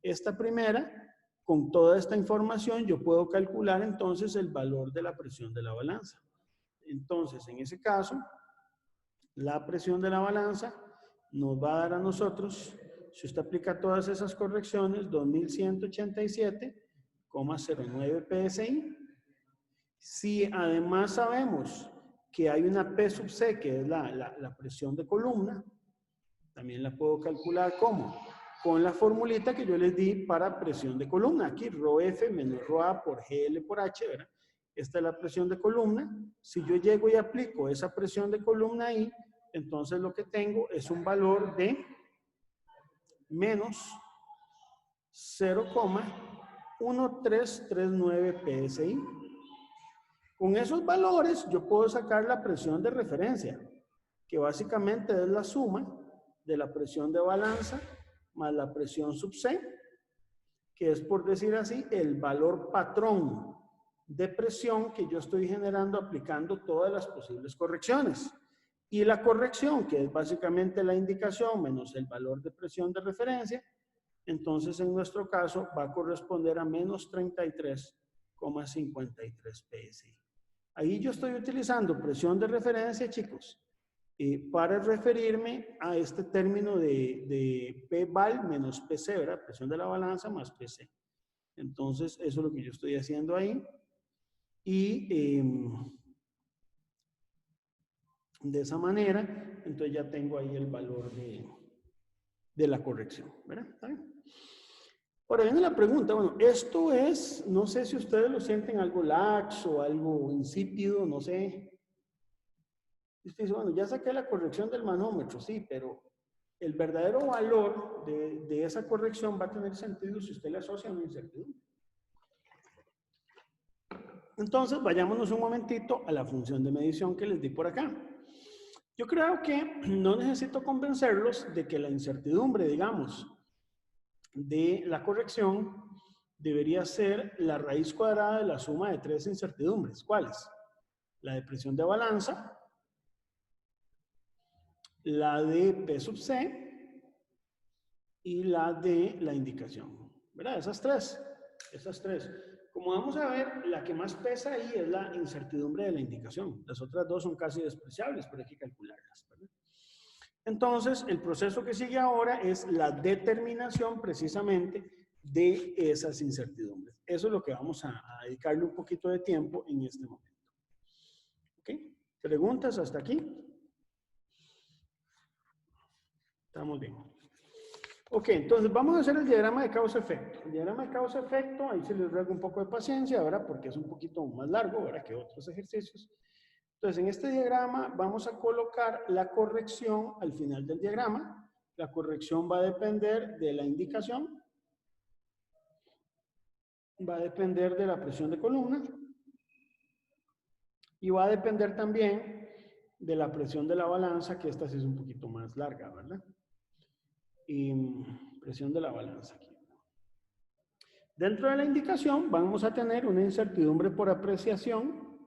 Esta primera, con toda esta información, yo puedo calcular entonces el valor de la presión de la balanza. Entonces, en ese caso, la presión de la balanza nos va a dar a nosotros, si usted aplica todas esas correcciones, 2187,09 PSI. Si además sabemos que hay una P sub C, que es la presión de columna, también la puedo calcular ¿cómo? Con la formulita que yo les di para presión de columna. Aquí, ρF menos ρA por GL por H, ¿verdad? Esta es la presión de columna. Si yo llego y aplico esa presión de columna ahí, entonces lo que tengo es un valor de menos 0,1339 PSI. Con esos valores yo puedo sacar la presión de referencia, que básicamente es la suma de la presión de balanza más la presión sub C, que es, por decir así, el valor patrón de presión que yo estoy generando aplicando todas las posibles correcciones. Y la corrección, que es básicamente la indicación menos el valor de presión de referencia, entonces en nuestro caso va a corresponder a menos 33,53 PSI. Ahí yo estoy utilizando presión de referencia, chicos, para referirme a este término de P-val menos PC, ¿verdad? Presión de la balanza más PC. Entonces, eso es lo que yo estoy haciendo ahí. Y de esa manera, entonces ya tengo ahí el valor de la corrección, ¿verdad? ¿Está bien? Ahora viene la pregunta, bueno, esto es, no sé si ustedes lo sienten algo lax o algo insípido, no sé. Y usted dice, bueno, ya saqué la corrección del manómetro, sí, pero el verdadero valor de esa corrección va a tener sentido si usted le asocia una incertidumbre. Entonces, vayámonos un momentito a la función de medición que les di por acá. Yo creo que no necesito convencerlos de que la incertidumbre, digamos, de la corrección debería ser la raíz cuadrada de la suma de tres incertidumbres. ¿Cuáles? La de presión de balanza, la de P sub C y la de la indicación. ¿Verdad? Esas tres. Como vamos a ver, la que más pesa ahí es la incertidumbre de la indicación. Las otras dos son casi despreciables, pero hay que calcularlas, ¿verdad? Entonces, el proceso que sigue ahora es la determinación precisamente de esas incertidumbres. Eso es lo que vamos a dedicarle un poquito de tiempo en este momento. ¿Ok? ¿Preguntas hasta aquí? Estamos bien. Ok, entonces vamos a hacer el diagrama de causa-efecto. El diagrama de causa-efecto, ahí se les ruega un poco de paciencia, ¿verdad? Porque es un poquito más largo, ¿verdad? Que otros ejercicios. Entonces, en este diagrama vamos a colocar la corrección al final del diagrama. La corrección va a depender de la indicación. Va a depender de la presión de columna. Y va a depender también de la presión de la balanza, que esta sí es un poquito más larga, ¿verdad? Y presión de la balanza aquí. Dentro de la indicación vamos a tener una incertidumbre por apreciación,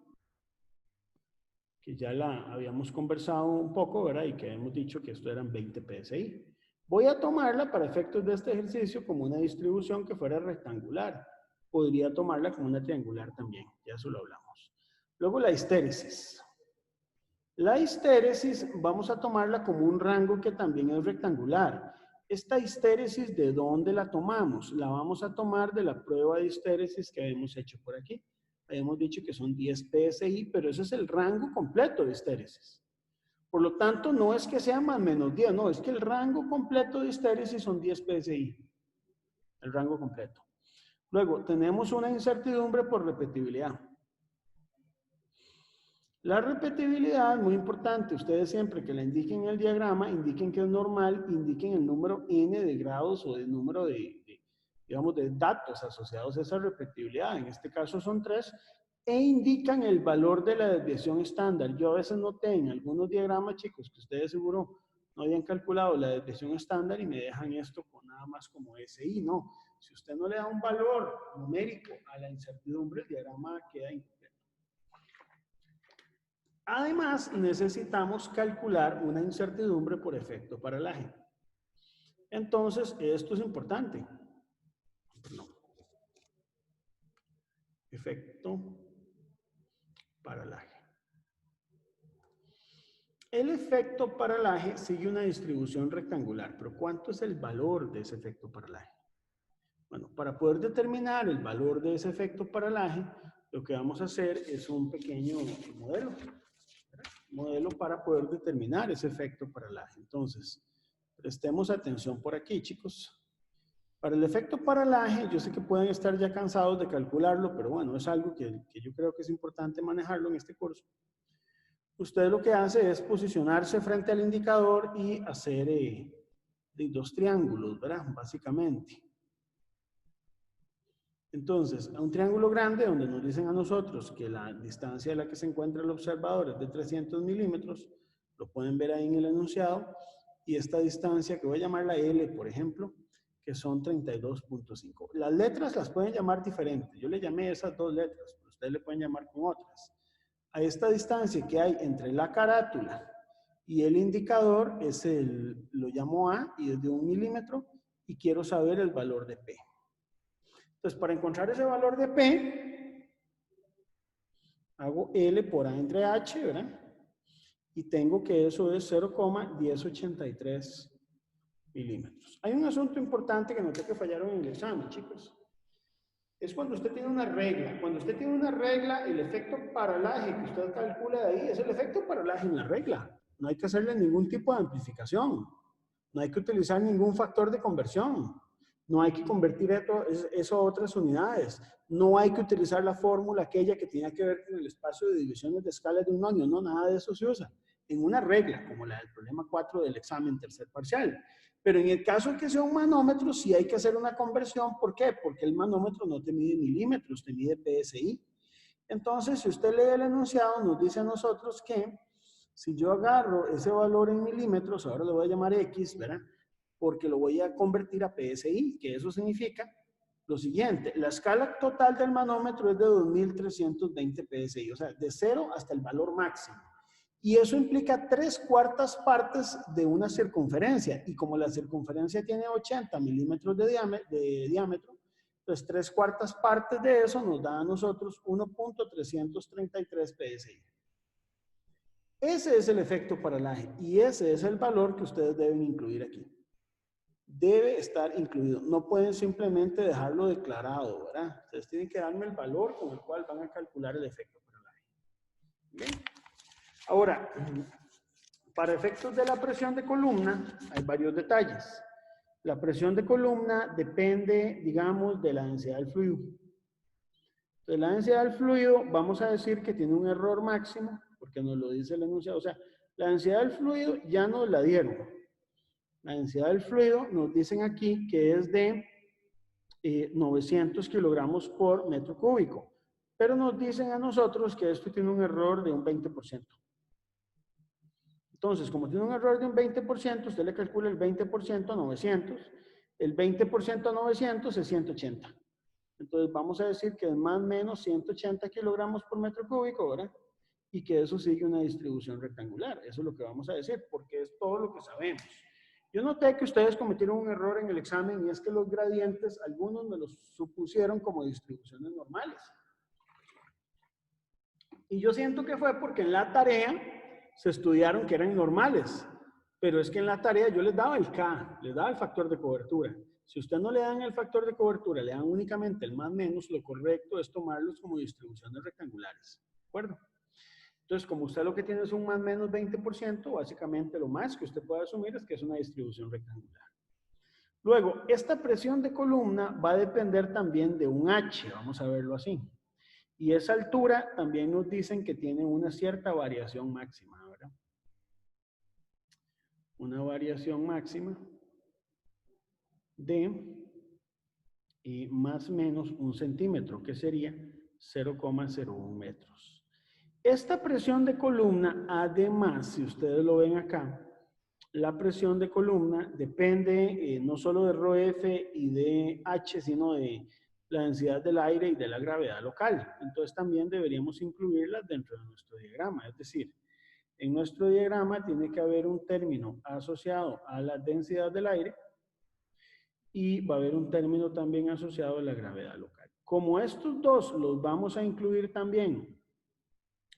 que ya la habíamos conversado un poco, ¿verdad? Y que hemos dicho que esto eran 20 PSI. Voy a tomarla para efectos de este ejercicio como una distribución que fuera rectangular. Podría tomarla como una triangular también, ya eso lo hablamos. Luego la histéresis. La histéresis vamos a tomarla como un rango que también es rectangular. Esta histéresis, ¿de dónde la tomamos? La vamos a tomar de la prueba de histéresis que habíamos hecho por aquí. Habíamos dicho que son 10 PSI, pero ese es el rango completo de histéresis. Por lo tanto, no es que sea más menos 10, no, es que el rango completo de histéresis son 10 PSI. El rango completo. Luego, tenemos una incertidumbre por repetibilidad. La repetibilidad es muy importante. Ustedes siempre que la indiquen en el diagrama, indiquen que es normal, indiquen el número n de grados o el número digamos, de datos asociados a esa repetibilidad. En este caso son 3. E indican el valor de la desviación estándar. Yo a veces noté en algunos diagramas, chicos, que ustedes seguro no habían calculado la desviación estándar y me dejan esto con nada más como SI. No, si usted no le da un valor numérico a la incertidumbre, el diagrama queda incompleto. Además, necesitamos calcular una incertidumbre por efecto paralaje. Entonces, esto es importante. No. Efecto paralaje. El efecto paralaje sigue una distribución rectangular, pero ¿cuánto es el valor de ese efecto paralaje? Bueno, para poder determinar el valor de ese efecto paralaje, lo que vamos a hacer es un pequeño modelo. Modelo para poder determinar ese efecto paralaje. Entonces, prestemos atención por aquí, chicos. Para el efecto paralaje, yo sé que pueden estar ya cansados de calcularlo, pero bueno, es algo que yo creo que es importante manejarlo en este curso. Usted lo que hace es posicionarse frente al indicador y hacer dos triángulos, ¿verdad? Básicamente. Entonces, a un triángulo grande donde nos dicen a nosotros que la distancia a la que se encuentra el observador es de 300 milímetros, lo pueden ver ahí en el enunciado, y esta distancia que voy a llamar la L, por ejemplo, que son 32.5. Las letras las pueden llamar diferentes. Yo le llamé esas dos letras, pero ustedes le pueden llamar con otras. A esta distancia que hay entre la carátula y el indicador, lo llamo A y es de 1 milímetro, y quiero saber el valor de P. Entonces, para encontrar ese valor de P, hago L por A entre H, ¿verdad? Y tengo que eso es 0,1083 milímetros. Hay un asunto importante que noté que fallaron en el examen, chicos. Es cuando usted tiene una regla. Cuando usted tiene una regla, el efecto paralaje que usted calcula de ahí es el efecto paralaje en la regla. No hay que hacerle ningún tipo de amplificación. No hay que utilizar ningún factor de conversión. No hay que convertir eso a otras unidades. No hay que utilizar la fórmula aquella que tenía que ver con el espacio de divisiones de escala de un nonio. No, nada de eso se usa. En una regla, como la del problema 4 del examen tercer parcial. Pero en el caso de que sea un manómetro, sí hay que hacer una conversión. ¿Por qué? Porque el manómetro no te mide milímetros, te mide PSI. Entonces, si usted lee el enunciado, nos dice a nosotros que si yo agarro ese valor en milímetros, ahora lo voy a llamar X, ¿verdad? Porque lo voy a convertir a PSI, que eso significa lo siguiente. La escala total del manómetro es de 2320 PSI, o sea, de 0 hasta el valor máximo. Y eso implica 3/4 partes de una circunferencia. Y como la circunferencia tiene 80 milímetros de diámetro, pues 3/4 partes de eso nos da a nosotros 1.333 PSI. Ese es el efecto paralaje y ese es el valor que ustedes deben incluir aquí. Debe estar incluido. No pueden simplemente dejarlo declarado, ¿verdad? Ustedes tienen que darme el valor con el cual van a calcular el efecto paralaje. ¿Bien? Ahora, para efectos de la presión de columna, hay varios detalles. La presión de columna depende, digamos, de la densidad del fluido. Entonces, la densidad del fluido, vamos a decir que tiene un error máximo, porque nos lo dice el enunciado. O sea, la densidad del fluido ya nos la dieron. La densidad del fluido nos dicen aquí que es de 900 kilogramos por metro cúbico. Pero nos dicen a nosotros que esto tiene un error de un 20%. Entonces, como tiene un error de un 20%, usted le calcula el 20% a 900. El 20% a 900 es 180. Entonces, vamos a decir que es más o menos 180 kilogramos por metro cúbico, ¿verdad? Y que eso sigue una distribución rectangular. Eso es lo que vamos a decir, porque es todo lo que sabemos. Yo noté que ustedes cometieron un error en el examen y es que los gradientes, algunos me los supusieron como distribuciones normales. Y yo siento que fue porque en la tarea se estudiaron que eran normales, pero es que en la tarea yo les daba el K, les daba el factor de cobertura. Si usted no le dan el factor de cobertura, le dan únicamente el más menos, lo correcto es tomarlos como distribuciones rectangulares. ¿De acuerdo? Entonces, como usted lo que tiene es un más menos 20%, básicamente lo más que usted puede asumir es que es una distribución rectangular. Luego, esta presión de columna va a depender también de un H, vamos a verlo así. Y esa altura también nos dicen que tiene una cierta variación máxima, ¿verdad? Una variación máxima de más o menos 1 centímetro, que sería 0,01 metros. Esta presión de columna, además, si ustedes lo ven acá, la presión de columna depende no solo de ρf y de h, sino de la densidad del aire y de la gravedad local. Entonces también deberíamos incluirlas dentro de nuestro diagrama. Es decir, en nuestro diagrama tiene que haber un término asociado a la densidad del aire y va a haber un término también asociado a la gravedad local. Como estos dos los vamos a incluir también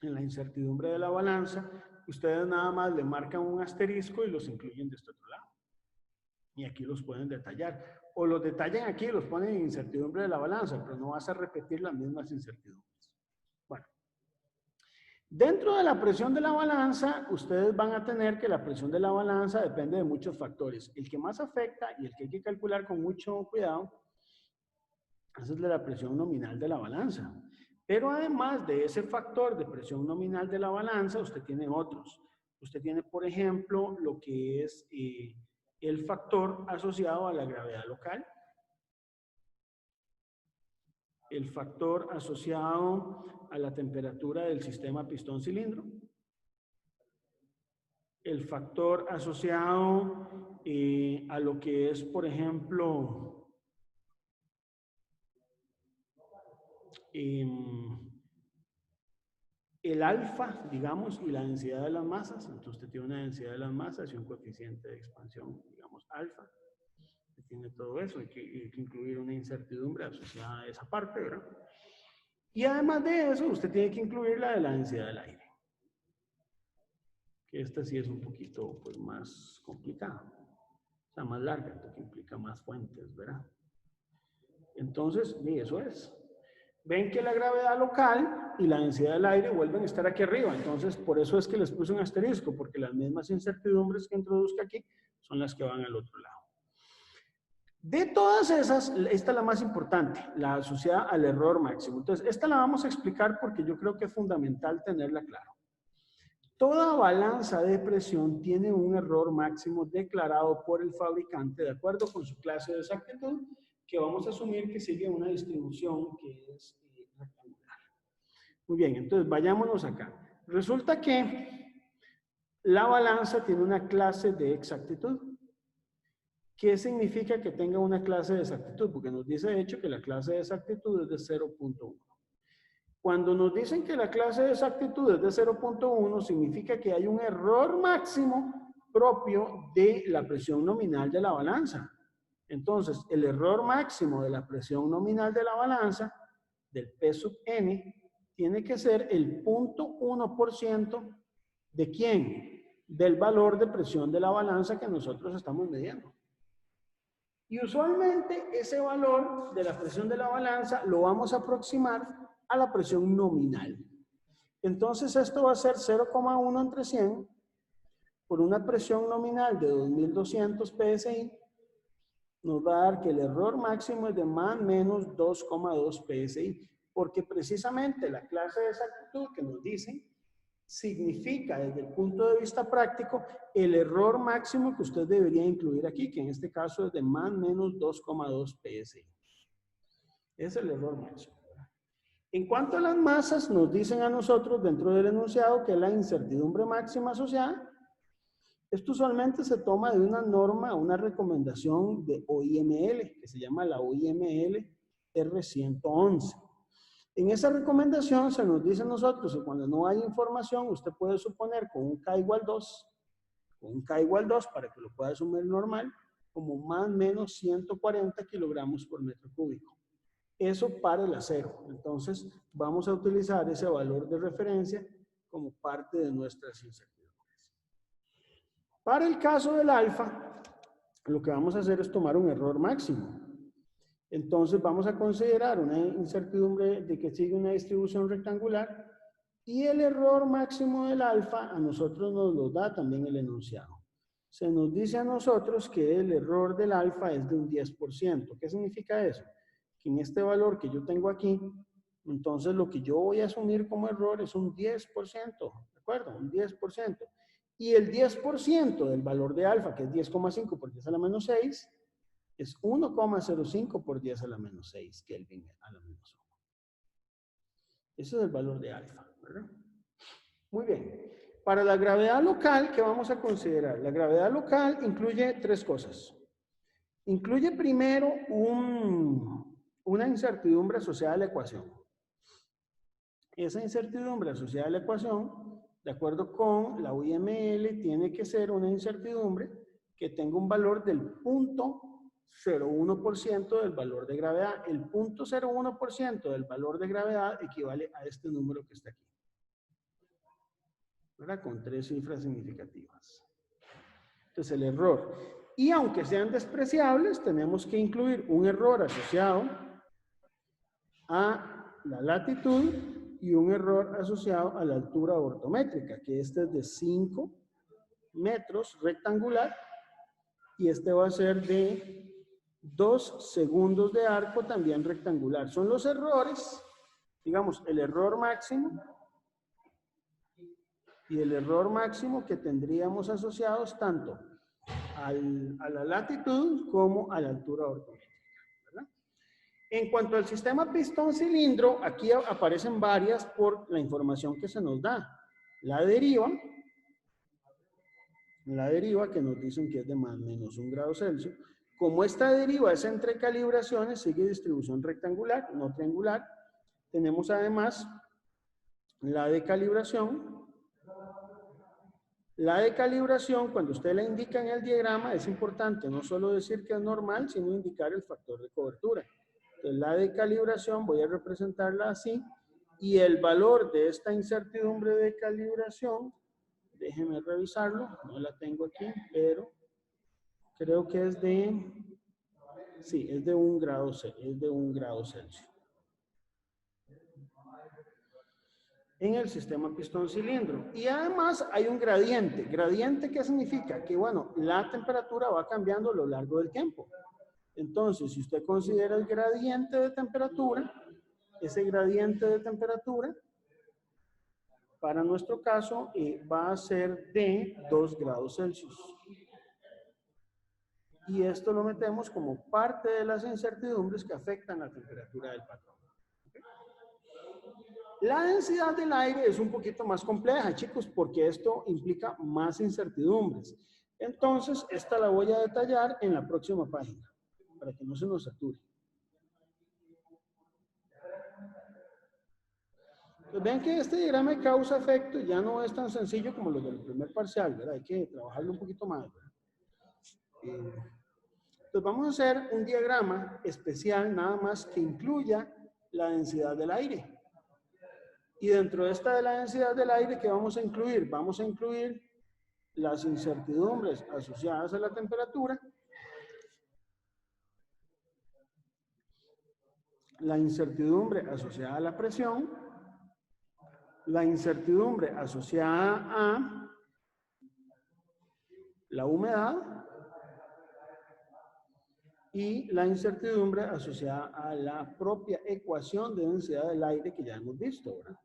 en la incertidumbre de la balanza, ustedes nada más le marcan un asterisco y los incluyen de este otro lado. Y aquí los pueden detallar. O los detallan aquí y los ponen en incertidumbre de la balanza, pero no vas a repetir las mismas incertidumbres. Bueno. Dentro de la presión de la balanza, ustedes van a tener que la presión de la balanza depende de muchos factores. El que más afecta y el que hay que calcular con mucho cuidado es el de la presión nominal de la balanza. Pero además de ese factor de presión nominal de la balanza, usted tiene otros. Usted tiene, por ejemplo, lo que es el factor asociado a la gravedad local, el factor asociado a la temperatura del sistema pistón-cilindro, el factor asociado a lo que es, por ejemplo, el alfa, digamos, y la densidad de las masas. Entonces usted tiene una densidad de las masas y un coeficiente de expansión, digamos, alfa. Tiene todo eso, hay que incluir una incertidumbre asociada a esa parte, ¿verdad? Y además de eso, usted tiene que incluir la de la densidad del aire. Que esta sí es un poquito pues, más complicada. O sea, más larga, porque implica más fuentes, ¿verdad? Entonces, y eso es. Ven que la gravedad local y la densidad del aire vuelven a estar aquí arriba. Entonces, por eso es que les puse un asterisco, porque las mismas incertidumbres que introduzca aquí son las que van al otro lado. De todas esas, esta es la más importante, la asociada al error máximo. Entonces, esta la vamos a explicar porque yo creo que es fundamental tenerla claro. Toda balanza de presión tiene un error máximo declarado por el fabricante de acuerdo con su clase de exactitud, que vamos a asumir que sigue una distribución que es rectangular. Muy bien, entonces vayámonos acá. Resulta que la balanza tiene una clase de exactitud. ¿Qué significa que tenga una clase de exactitud? Porque nos dice de hecho que la clase de exactitud es de 0.1. Cuando nos dicen que la clase de exactitud es de 0.1, significa que hay un error máximo propio de la presión nominal de la balanza. Entonces, el error máximo de la presión nominal de la balanza, del P sub n, tiene que ser el 0.1% ¿de quién? Del valor de presión de la balanza que nosotros estamos midiendo. Y usualmente ese valor de la presión de la balanza lo vamos a aproximar a la presión nominal. Entonces esto va a ser 0,1 entre 100 por una presión nominal de 2200 PSI. Nos va a dar que el error máximo es de más o menos 2,2 PSI. Porque precisamente la clase de exactitud que nos dicen significa desde el punto de vista práctico el error máximo que usted debería incluir aquí, que en este caso es de más o menos 2,2 PSI. Es el error máximo. En cuanto a las masas, nos dicen a nosotros dentro del enunciado que la incertidumbre máxima asociada, esto usualmente se toma de una norma, una recomendación de OIML, que se llama la OIML R111. En esa recomendación se nos dice a nosotros que cuando no hay información, usted puede suponer con un K igual 2, para que lo pueda asumir normal, como más o menos 140 kilogramos por metro cúbico. Eso para el acero. Entonces, vamos a utilizar ese valor de referencia como parte de nuestras incertidumbres. Para el caso del alfa, lo que vamos a hacer es tomar un error máximo. Entonces vamos a considerar una incertidumbre de que sigue una distribución rectangular y el error máximo del alfa a nosotros nos lo da también el enunciado. Se nos dice a nosotros que el error del alfa es de un 10%. ¿Qué significa eso? Que en este valor que yo tengo aquí, Entonces, lo que yo voy a asumir como error es un 10%, ¿de acuerdo? Un 10%. Y el 10% del valor de alfa, que es 10,5 por 10 a la menos 6, es 1,05 por 10 a la menos 6 Kelvin a la menos 1. Ese es el valor de alfa, ¿verdad? Muy bien. Para la gravedad local, ¿qué vamos a considerar? La gravedad local incluye tres cosas. Incluye primero una incertidumbre asociada a la ecuación. Esa incertidumbre asociada a la ecuación, de acuerdo con la UML, tiene que ser una incertidumbre que tenga un valor del 0.01% del valor de gravedad. El 0.01% del valor de gravedad equivale a este número que está aquí, ¿verdad? Con tres cifras significativas. Entonces el error. Y aunque sean despreciables, tenemos que incluir un error asociado a la latitud y un error asociado a la altura ortométrica, que este es de 5 metros rectangular y este va a ser de 2 segundos de arco también rectangular. Son los errores, digamos, el error máximo y el error máximo que tendríamos asociados tanto a la latitud como a la altura ortométrica. En cuanto al sistema pistón-cilindro, aquí aparecen varias por la información que se nos da. La deriva que nos dicen que es de más o menos 1 grado Celsius. Como esta deriva es entre calibraciones, sigue distribución rectangular, no triangular. Tenemos además la de calibración. La de calibración, cuando usted la indica en el diagrama, es importante no solo decir que es normal, sino indicar el factor de cobertura. Entonces, la de calibración voy a representarla así, y el valor de esta incertidumbre de calibración, déjeme revisarlo, no la tengo aquí, pero creo que es de, sí, es de 1 grado Celsius. En el sistema pistón-cilindro. Y además hay un gradiente. ¿Gradiente qué significa? Que, bueno, la temperatura va cambiando a lo largo del tiempo. Entonces, si usted considera el gradiente de temperatura, ese gradiente de temperatura, para nuestro caso, va a ser de 2 grados Celsius. Y esto lo metemos como parte de las incertidumbres que afectan la temperatura del patrón. La densidad del aire es un poquito más compleja, chicos, porque esto implica más incertidumbres. Entonces, esta la voy a detallar en la próxima página, para que no se nos sature. Pues vean que este diagrama de causa-efecto ya no es tan sencillo como los del primer parcial, ¿verdad? Hay que trabajarlo un poquito más, ¿verdad? Entonces vamos a hacer un diagrama especial nada más que incluya la densidad del aire. Y dentro de esta de la densidad del aire, ¿qué vamos a incluir? Vamos a incluir las incertidumbres asociadas a la temperatura, la incertidumbre asociada a la presión, la incertidumbre asociada a la humedad y la incertidumbre asociada a la propia ecuación de densidad del aire que ya hemos visto, ¿verdad?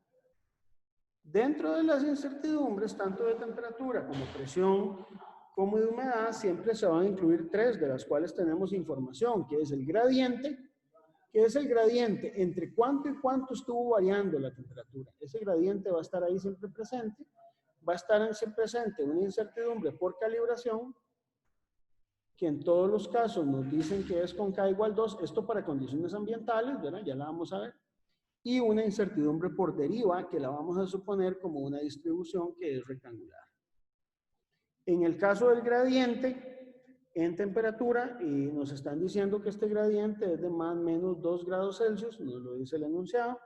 Dentro de las incertidumbres, tanto de temperatura como presión, como de humedad, siempre se van a incluir tres, de las cuales tenemos información, que es el gradiente, entre cuánto y cuánto estuvo variando la temperatura. Ese gradiente va a estar ahí siempre presente. Va a estar siempre presente una incertidumbre por calibración, que en todos los casos nos dicen que es con K igual 2, esto para condiciones ambientales, ¿verdad? Ya la vamos a ver. Y una incertidumbre por deriva, que la vamos a suponer como una distribución que es rectangular. En el caso del gradiente en temperatura, nos están diciendo que este gradiente es de más o menos 2 grados Celsius, nos lo dice el enunciado.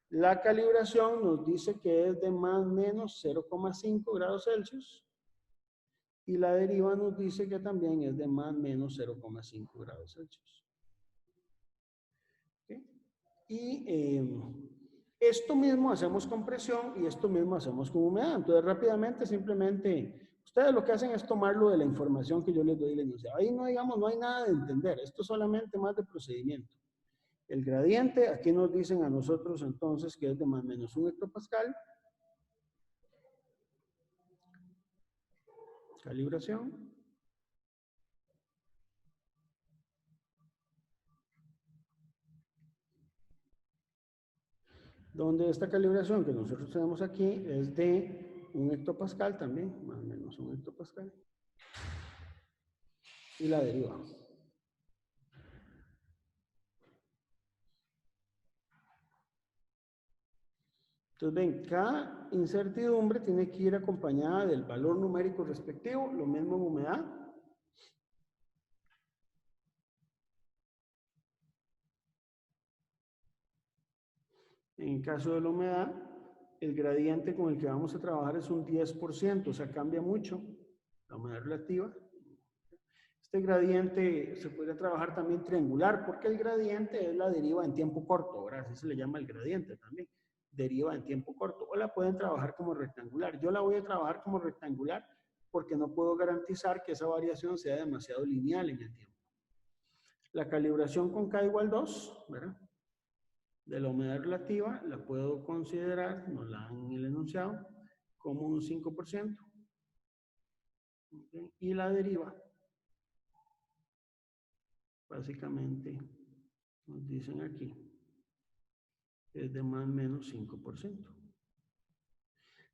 La calibración nos dice que es de más o menos 0,5 grados Celsius. Y la deriva nos dice que también es de más o menos 0,5 grados Celsius. ¿Okay? Y esto mismo hacemos con presión y esto mismo hacemos con humedad. Entonces, rápidamente, simplemente, ustedes lo que hacen es tomarlo de la información que yo les doy del enunciado. Ahí no, digamos, no hay nada de entender. Esto es solamente más de procedimiento. El gradiente, aquí nos dicen a nosotros entonces que es de más o menos 1 hectopascal. Calibración. Donde esta calibración que nosotros tenemos aquí es de 1 hectopascal también, más o menos 1 hectopascal. Y la deriva. Entonces ven, cada incertidumbre tiene que ir acompañada del valor numérico respectivo, lo mismo en humedad. En caso de la humedad, el gradiente con el que vamos a trabajar es un 10%, o sea, cambia mucho la humedad relativa. Este gradiente se puede trabajar también triangular, porque el gradiente es la deriva en tiempo corto, ¿verdad? Así se le llama el gradiente también, deriva en tiempo corto. O la pueden trabajar como rectangular. Yo la voy a trabajar como rectangular porque no puedo garantizar que esa variación sea demasiado lineal en el tiempo. La calibración con K igual 2, ¿verdad? De la humedad relativa la puedo considerar, nos la dan en el enunciado, como un 5%. ¿Okay? Y la deriva, básicamente, nos dicen aquí, es de más o menos 5%.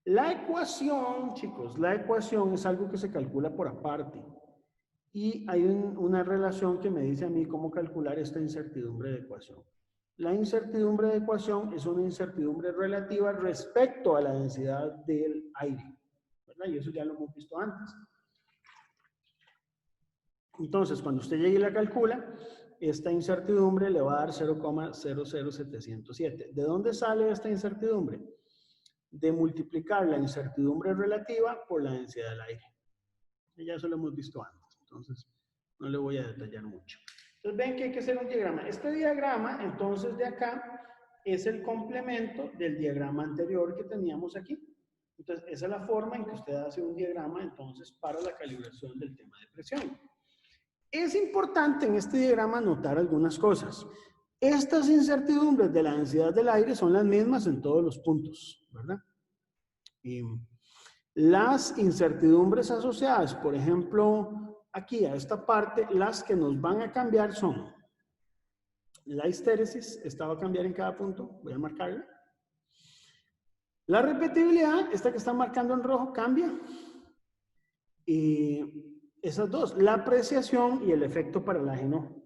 La ecuación, chicos, la ecuación es algo que se calcula por aparte. Y hay una relación que me dice a mí cómo calcular esta incertidumbre de ecuación. La incertidumbre de ecuación es una incertidumbre relativa respecto a la densidad del aire, ¿verdad? Y eso ya lo hemos visto antes. Entonces, cuando usted llegue y la calcula, esta incertidumbre le va a dar 0,00707. ¿De dónde sale esta incertidumbre? De multiplicar la incertidumbre relativa por la densidad del aire. Ya eso lo hemos visto antes, entonces no le voy a detallar mucho. Entonces ven que hay que hacer un diagrama. Este diagrama, entonces, de acá, es el complemento del diagrama anterior que teníamos aquí. Entonces, esa es la forma en que usted hace un diagrama, entonces, para la calibración del tema de presión. Es importante en este diagrama notar algunas cosas. Estas incertidumbres de la densidad del aire son las mismas en todos los puntos, ¿verdad? Y las incertidumbres asociadas, por ejemplo, aquí a esta parte, las que nos van a cambiar son la histéresis, esta va a cambiar en cada punto, voy a marcarla. La repetibilidad, esta que está marcando en rojo, cambia. Y esas dos, la apreciación y el efecto paralágeno.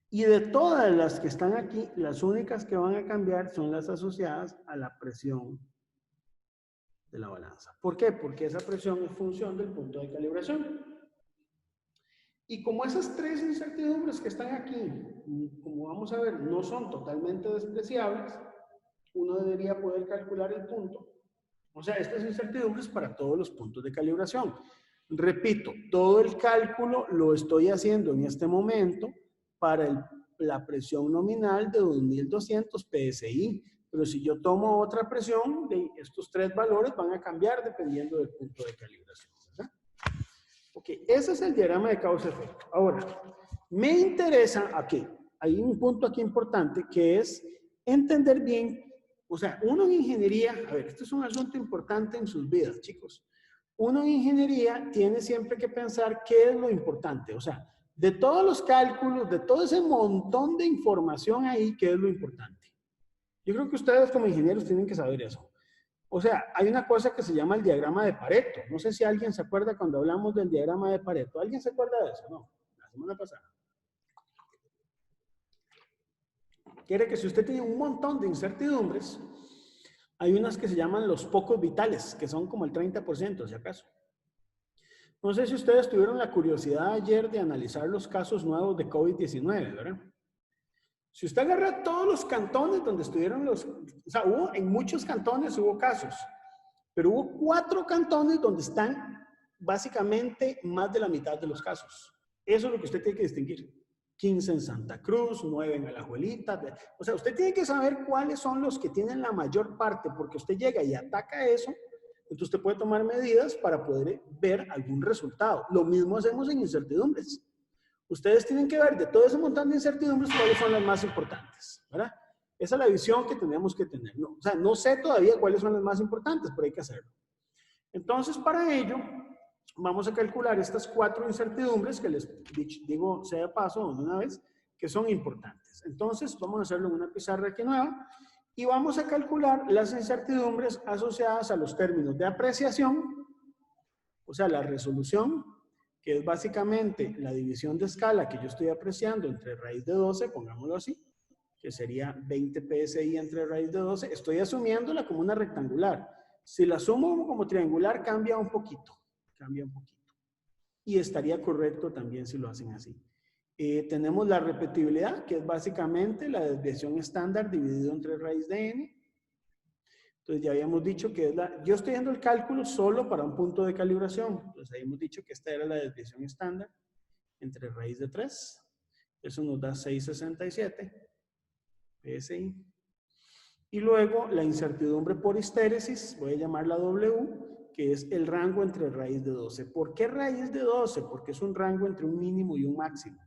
Y de todas las que están aquí, las únicas que van a cambiar son las asociadas a la presión de la balanza. ¿Por qué? Porque esa presión es función del punto de calibración. Y como esas tres incertidumbres que están aquí, como vamos a ver, no son totalmente despreciables, uno debería poder calcular el punto. O sea, estas incertidumbres para todos los puntos de calibración. Repito, todo el cálculo lo estoy haciendo en este momento para la presión nominal de 2200 PSI. Pero si yo tomo otra presión, estos tres valores van a cambiar dependiendo del punto de calibración, ¿verdad? Ok, ese es el diagrama de causa-efecto. Ahora, me interesa aquí, hay un punto aquí importante que es entender bien, o sea, uno en ingeniería, a ver, esto es un asunto importante en sus vidas, chicos. Uno en ingeniería tiene siempre que pensar qué es lo importante, o sea, de todos los cálculos, de todo ese montón de información ahí, ¿qué es lo importante? Yo creo que ustedes como ingenieros tienen que saber eso. O sea, hay una cosa que se llama el diagrama de Pareto. No sé si alguien se acuerda cuando hablamos del diagrama de Pareto. ¿Alguien se acuerda de eso? No, la semana pasada. Quiere que si usted tiene un montón de incertidumbres, hay unas que se llaman los pocos vitales, que son como el 30%, si acaso. No sé si ustedes tuvieron la curiosidad ayer de analizar los casos nuevos de COVID-19, ¿verdad? Si usted agarra todos los cantones donde estuvieron o sea, en muchos cantones hubo casos, pero hubo 4 cantones donde están básicamente más de la mitad de los casos. Eso es lo que usted tiene que distinguir. 15 en Santa Cruz, 9 en Alajuelita. O sea, usted tiene que saber cuáles son los que tienen la mayor parte, porque usted llega y ataca eso, entonces usted puede tomar medidas para poder ver algún resultado. Lo mismo hacemos en incertidumbres. Ustedes tienen que ver de todo ese montón de incertidumbres cuáles son las más importantes, ¿verdad? Esa es la visión que tenemos que tener. No, o sea, no sé todavía cuáles son las más importantes, pero hay que hacerlo. Entonces, para ello, vamos a calcular estas 4 incertidumbres que les digo, sea de paso, de una vez, que son importantes. Entonces, vamos a hacerlo en una pizarra aquí nueva y vamos a calcular las incertidumbres asociadas a los términos de apreciación, o sea, la resolución, que es básicamente la división de escala que yo estoy apreciando entre raíz de 12, pongámoslo así, que sería 20 PSI entre raíz de 12. Estoy asumiéndola como una rectangular. Si la sumo como triangular, cambia un poquito. Cambia un poquito. Y estaría correcto también si lo hacen así. Tenemos la repetibilidad, que es básicamente la desviación estándar dividido entre raíz de n. Entonces ya habíamos dicho que es la... Yo estoy haciendo el cálculo solo para un punto de calibración. Entonces habíamos dicho que esta era la desviación estándar entre raíz de 3. Eso nos da 6,67 PSI. Y luego la incertidumbre por histéresis, voy a llamarla W, que es el rango entre raíz de 12. ¿Por qué raíz de 12? Porque es un rango entre un mínimo y un máximo.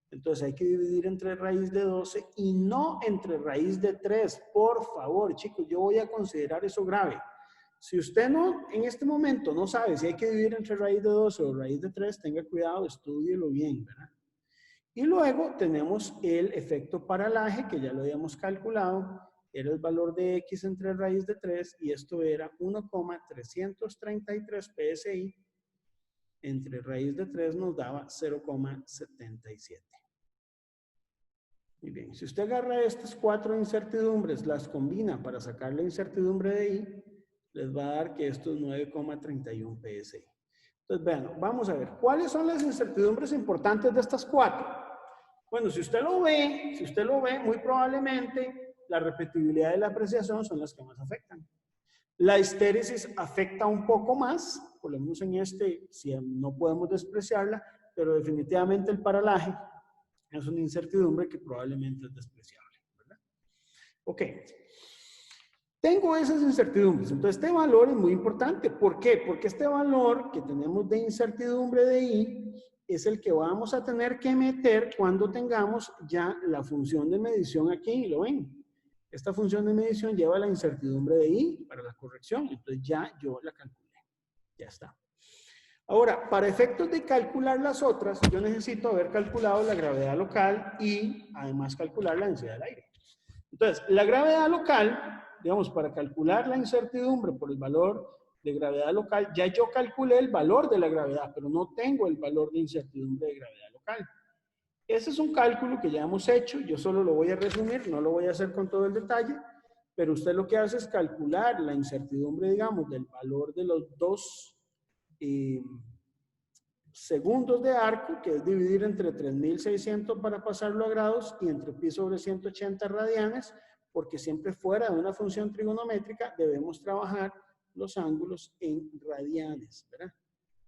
Entonces hay que dividir entre raíz de 12 y no entre raíz de 3. Por favor, chicos, yo voy a considerar eso grave. Si usted no, en este momento no sabe si hay que dividir entre raíz de 12 o raíz de 3, tenga cuidado, estúdielo bien, ¿verdad? Y luego tenemos el efecto paralaje, que ya lo habíamos calculado. Era el valor de X entre raíz de 3 y esto era 1,333 PSI. Entre raíz de 3 nos daba 0,77. Muy bien, si usted agarra estas 4 incertidumbres, las combina para sacar la incertidumbre de I, les va a dar que esto es 9,31 PSI. Entonces, vean, vamos a ver, ¿cuáles son las incertidumbres importantes de estas 4? Bueno, si usted lo ve, muy probablemente la repetibilidad y la apreciación son las que más afectan. La histéresis afecta un poco más, por lo menos en este, si no podemos despreciarla, pero definitivamente el paralaje es una incertidumbre que probablemente es despreciable, ¿verdad? Ok. Tengo esas incertidumbres. Entonces, este valor es muy importante. ¿Por qué? Porque este valor que tenemos de incertidumbre de I es el que vamos a tener que meter cuando tengamos ya la función de medición aquí. ¿Lo ven? Esta función de medición lleva la incertidumbre de I para la corrección. Entonces, ya yo la calculé. Ya está. Ahora, para efectos de calcular las otras, yo necesito haber calculado la gravedad local y además calcular la densidad del aire. Entonces, la gravedad local, digamos, para calcular la incertidumbre por el valor de gravedad local, ya yo calculé el valor de la gravedad, pero no tengo el valor de incertidumbre de gravedad local. Ese es un cálculo que ya hemos hecho, yo solo lo voy a resumir, no lo voy a hacer con todo el detalle, pero usted lo que hace es calcular la incertidumbre, digamos, del valor de los 2 segundos de arco, que es dividir entre 3600 para pasarlo a grados y entre pi sobre 180 radianes, porque siempre fuera de una función trigonométrica debemos trabajar los ángulos en radianes, ¿verdad?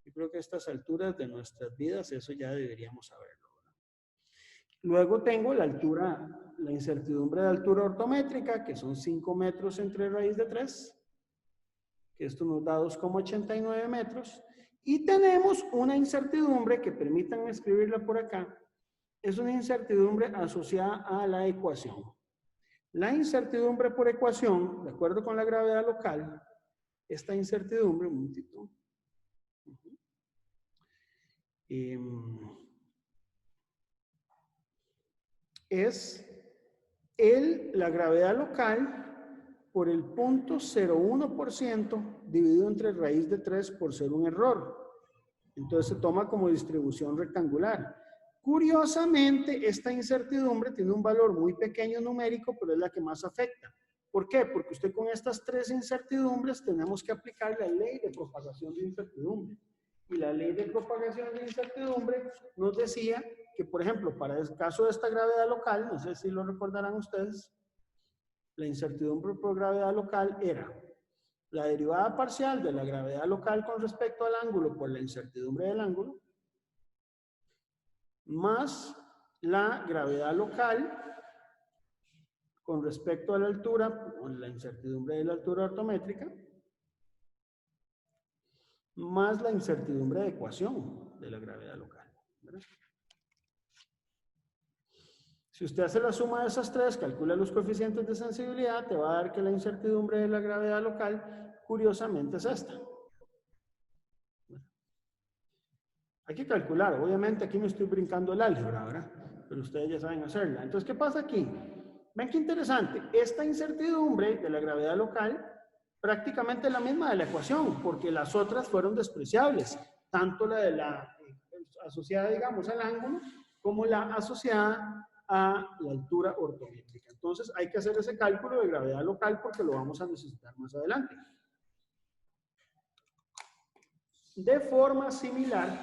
Yo creo que a estas alturas de nuestras vidas eso ya deberíamos saberlo, ¿verdad? Luego tengo la altura, la incertidumbre de altura ortométrica, que son 5 metros entre raíz de 3, que esto nos da 2,89 metros. Y tenemos una incertidumbre, que permítanme escribirla por acá, es una incertidumbre asociada a la ecuación. La incertidumbre por ecuación, de acuerdo con la gravedad local, esta incertidumbre, un momentito, es la gravedad local por el 0.01% dividido entre raíz de 3 por ser un error. Entonces se toma como distribución rectangular. Curiosamente, esta incertidumbre tiene un valor muy pequeño numérico, pero es la que más afecta. ¿Por qué? Porque usted con estas 3 incertidumbres tenemos que aplicar la ley de propagación de incertidumbre. Y la ley de propagación de incertidumbre nos decía que, por ejemplo, para el caso de esta gravedad local, no sé si lo recordarán ustedes, la incertidumbre por gravedad local era la derivada parcial de la gravedad local con respecto al ángulo por la incertidumbre del ángulo, más la gravedad local con respecto a la altura, con la incertidumbre de la altura ortométrica, más la incertidumbre de ecuación de la gravedad local, ¿verdad? Si usted hace la suma de esas tres, calcula los coeficientes de sensibilidad, te va a dar que la incertidumbre de la gravedad local, curiosamente, es esta. Hay que calcular, obviamente aquí me estoy brincando el álgebra, ¿verdad? Pero ustedes ya saben hacerla. Entonces, ¿qué pasa aquí? Ven qué interesante, esta incertidumbre de la gravedad local prácticamente es la misma de la ecuación, porque las otras fueron despreciables, tanto la de la asociada, digamos, al ángulo, como la asociada a la altura ortométrica. Entonces, hay que hacer ese cálculo de gravedad local porque lo vamos a necesitar más adelante. De forma similar,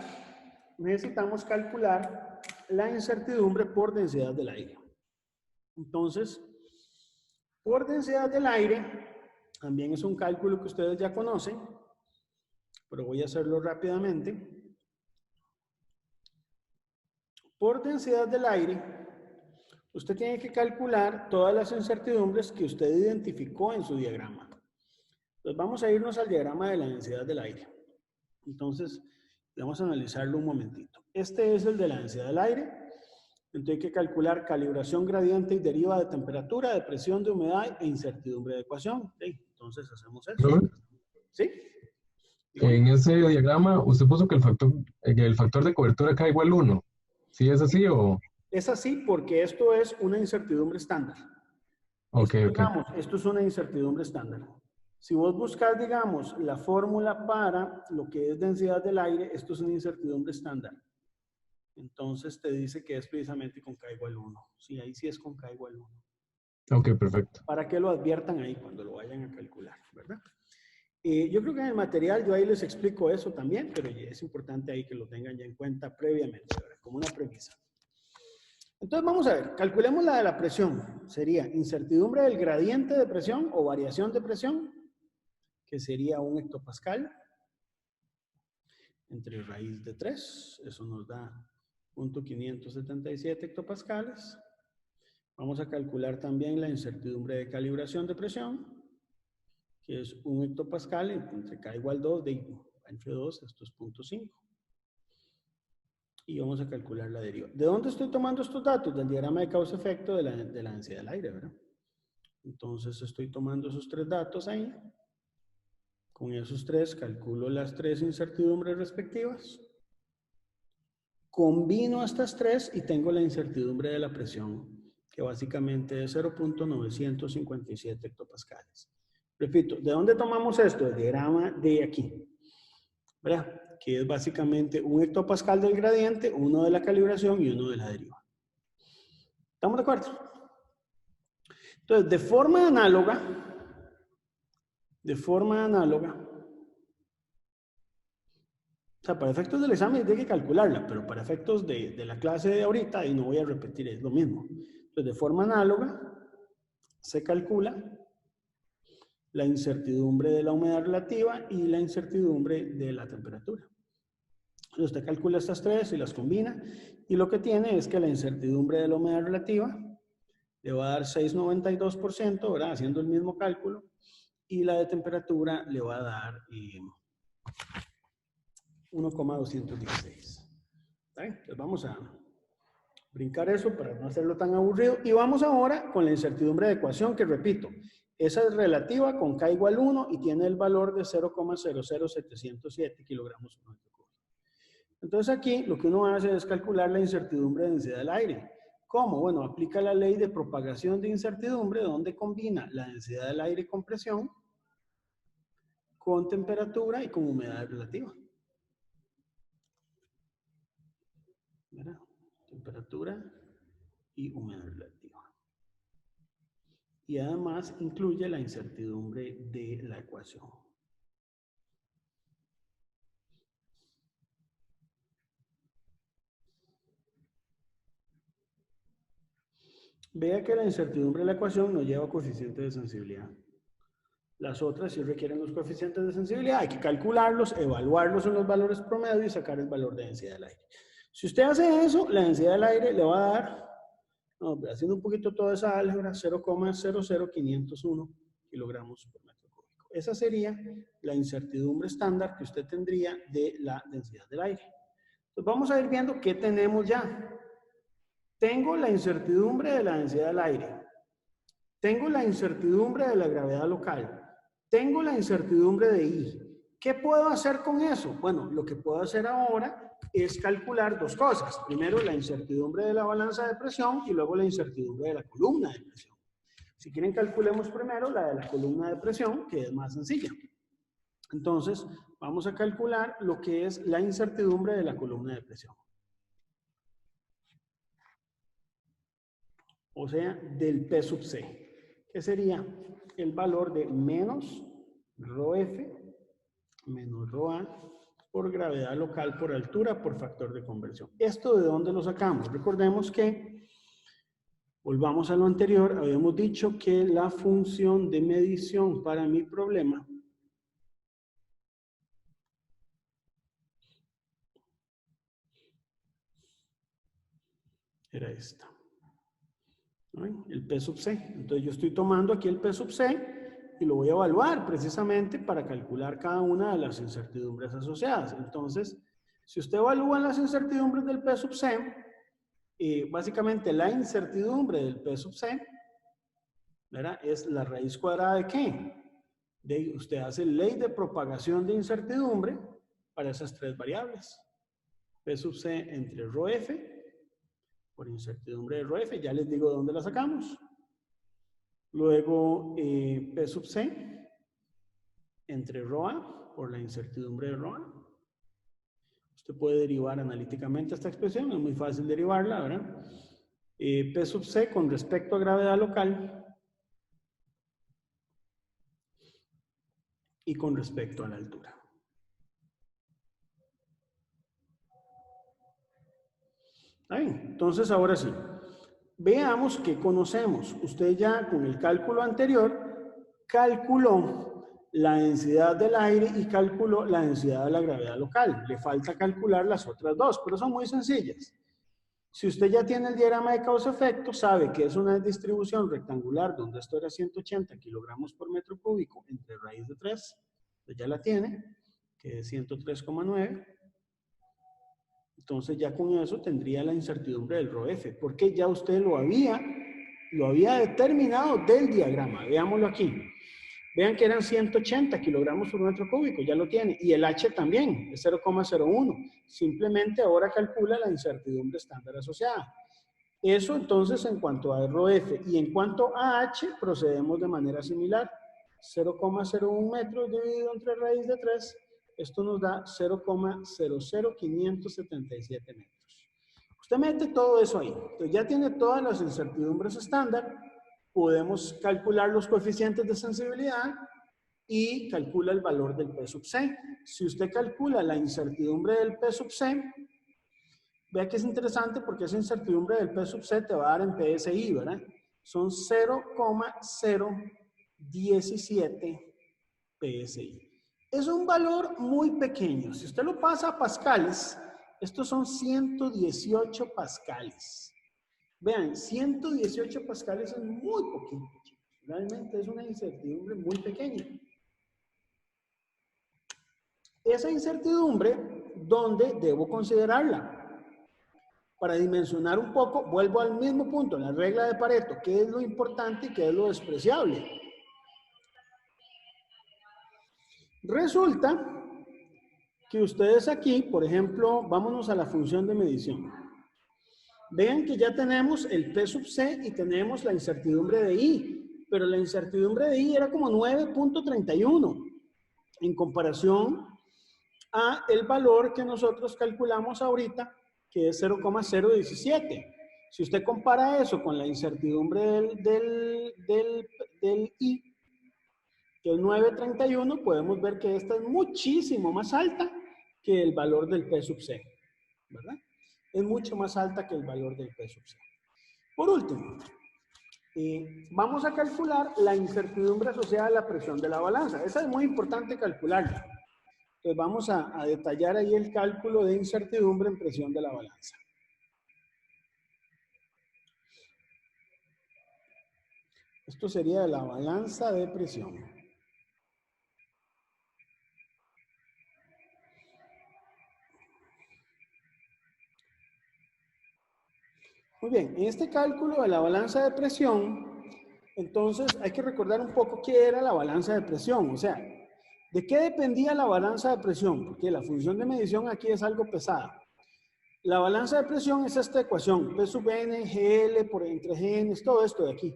necesitamos calcular la incertidumbre por densidad del aire. Entonces, por densidad del aire, también es un cálculo que ustedes ya conocen, pero voy a hacerlo rápidamente. Por densidad del aire, usted tiene que calcular todas las incertidumbres que usted identificó en su diagrama. Entonces, vamos a irnos al diagrama de la densidad del aire. Entonces, vamos a analizarlo un momentito. Este es el de la densidad del aire. Entonces hay que calcular calibración gradiente y deriva de temperatura, de presión, de humedad e incertidumbre de ecuación. ¿Sí? Entonces hacemos eso. ¿Sí? En ese diagrama usted puso que el factor de cobertura K igual 1. ¿Sí es así o...? Es así porque esto es una incertidumbre estándar. Ok, Digamos, esto es una incertidumbre estándar. Si vos buscas, digamos, la fórmula para lo que es densidad del aire, esto es una incertidumbre estándar. Entonces te dice que es precisamente con K igual 1. Sí, ahí sí es con K igual 1. Ok, perfecto. Para que lo adviertan ahí cuando lo vayan a calcular, ¿verdad? Yo creo que en el material yo ahí les explico eso también, pero es importante ahí que lo tengan ya en cuenta previamente, ¿verdad? Como una premisa. Entonces vamos a ver, calculemos la de la presión. Sería incertidumbre del gradiente de presión o variación de presión, que sería 1 hectopascal entre raíz de 3. Eso nos da 0.577 hectopascales. Vamos a calcular también la incertidumbre de calibración de presión, que es 1 hectopascal entre K igual 2, entre 2, esto es 0.5. Y vamos a calcular la deriva. ¿De dónde estoy tomando estos datos? Del diagrama de causa-efecto de la densidad del aire, ¿verdad? Entonces estoy tomando esos tres datos ahí. Con esos tres calculo las tres incertidumbres respectivas. Combino estas tres y tengo la incertidumbre de la presión, que básicamente es 0.957 hectopascales. Repito, ¿de dónde tomamos esto? El diagrama de aquí, ¿verdad? Que es básicamente 1 hectopascal del gradiente, 1 de la calibración y 1 de la deriva. ¿Estamos de acuerdo? Entonces, de forma análoga, o sea, para efectos del examen hay que calcularla, pero para efectos de la clase de ahorita, y no voy a repetir, es lo mismo. Entonces, de forma análoga, se calcula la incertidumbre de la humedad relativa y la incertidumbre de la temperatura. Entonces, usted calcula estas tres y las combina, y lo que tiene es que la incertidumbre de la humedad relativa le va a dar 6,92%, ¿verdad? Haciendo el mismo cálculo, y la de temperatura le va a dar 1,216. Entonces vamos a brincar eso para no hacerlo tan aburrido. Y vamos ahora con la incertidumbre de ecuación, que repito, esa es relativa con K igual 1 y tiene el valor de 0,00707 kilogramos por metro cúbico. Entonces aquí lo que uno hace es calcular la incertidumbre de densidad del aire. ¿Cómo? Bueno, aplica la ley de propagación de incertidumbre, donde combina la densidad del aire con presión, con temperatura y con humedad relativa. ¿Verdad? Temperatura y humedad relativa. Y además incluye la incertidumbre de la ecuación. Vea que la incertidumbre de la ecuación no lleva coeficiente de sensibilidad. Las otras sí requieren los coeficientes de sensibilidad. Hay que calcularlos, evaluarlos en los valores promedio y sacar el valor de densidad del aire. Si usted hace eso, la densidad del aire le va a dar, haciendo un poquito toda esa álgebra, 0,00501 kilogramos por metro cúbico. Esa sería la incertidumbre estándar que usted tendría de la densidad del aire. Entonces vamos a ir viendo qué tenemos ya. Tengo la incertidumbre de la densidad del aire. Tengo la incertidumbre de la gravedad local. Tengo la incertidumbre de I. ¿Qué puedo hacer con eso? Bueno, lo que puedo hacer ahora es calcular dos cosas. Primero, la incertidumbre de la balanza de presión y luego la incertidumbre de la columna de presión. Si quieren, calculemos primero la de la columna de presión, que es más sencilla. Entonces, vamos a calcular lo que es la incertidumbre de la columna de presión. O sea, del P sub C, que sería el valor de menos ρf menos ρa por gravedad local por altura por factor de conversión. ¿Esto de dónde lo sacamos? Recordemos que, volvamos a lo anterior, habíamos dicho que la función de medición para mi problema era esta. ¿No? El P sub C. Entonces yo estoy tomando aquí el P sub C y lo voy a evaluar precisamente para calcular cada una de las incertidumbres asociadas. Entonces, si usted evalúa las incertidumbres del P sub C, básicamente la incertidumbre del P sub C, ¿verdad? Es la raíz cuadrada de ¿qué? Usted hace ley de propagación de incertidumbre para esas tres variables. P sub C entre ρf por incertidumbre de ρf, ya les digo de dónde la sacamos. Luego, P sub C entre ρa por la incertidumbre de ρa. Usted puede derivar analíticamente esta expresión, es muy fácil derivarla, ¿verdad? P sub C con respecto a gravedad local y con respecto a la altura. ¿Está bien? Entonces, ahora sí. Veamos qué conocemos. Usted ya con el cálculo anterior calculó la densidad del aire y calculó la densidad de la gravedad local. Le falta calcular las otras dos, pero son muy sencillas. Si usted ya tiene el diagrama de causa-efecto, sabe que es una distribución rectangular donde esto era 180 kilogramos por metro cúbico entre raíz de 3. Usted ya la tiene, que es 103,9. Entonces ya con eso tendría la incertidumbre del ρf, porque ya usted lo había determinado del diagrama. Veámoslo aquí. Vean que eran 180 kilogramos por metro cúbico, ya lo tiene. Y el H también, es 0,01. Simplemente ahora calcula la incertidumbre estándar asociada. Eso entonces en cuanto a ρf. Y en cuanto a H, procedemos de manera similar. 0,01 metros dividido entre raíz de 3. Esto nos da 0,00577 metros. Usted mete todo eso ahí. Entonces ya tiene todas las incertidumbres estándar. Podemos calcular los coeficientes de sensibilidad y calcula el valor del P sub C. Si usted calcula la incertidumbre del P sub C, vea que es interesante porque esa incertidumbre del P sub C te va a dar en PSI, ¿verdad? Son 0,017 PSI. Es un valor muy pequeño. Si usted lo pasa a pascales, estos son 118 pascales. Vean, 118 pascales es muy poquito. Realmente es una incertidumbre muy pequeña. Esa incertidumbre, ¿dónde debo considerarla? Para dimensionar un poco, vuelvo al mismo punto, la regla de Pareto. ¿Qué es lo importante y qué es lo despreciable? Resulta que ustedes aquí, por ejemplo, vámonos a la función de medición. Vean que ya tenemos el P sub C y tenemos la incertidumbre de I, pero la incertidumbre de I era como 9.31 en comparación a el valor que nosotros calculamos ahorita, que es 0,017. Si usted compara eso con la incertidumbre del I, que es 9.31, podemos ver que esta es muchísimo más alta que el valor del P sub C, ¿verdad? Es mucho más alta que el valor del P sub C. Por último, vamos a calcular la incertidumbre asociada a la presión de la balanza. Esa es muy importante calcularla. Entonces vamos a detallar ahí el cálculo de incertidumbre en presión de la balanza. Esto sería la balanza de presión. Muy bien, en este cálculo de la balanza de presión, entonces hay que recordar un poco qué era la balanza de presión. O sea, ¿de qué dependía la balanza de presión? Porque la función de medición aquí es algo pesada. La balanza de presión es esta ecuación, P sub n, GL por entre GN, es todo esto de aquí.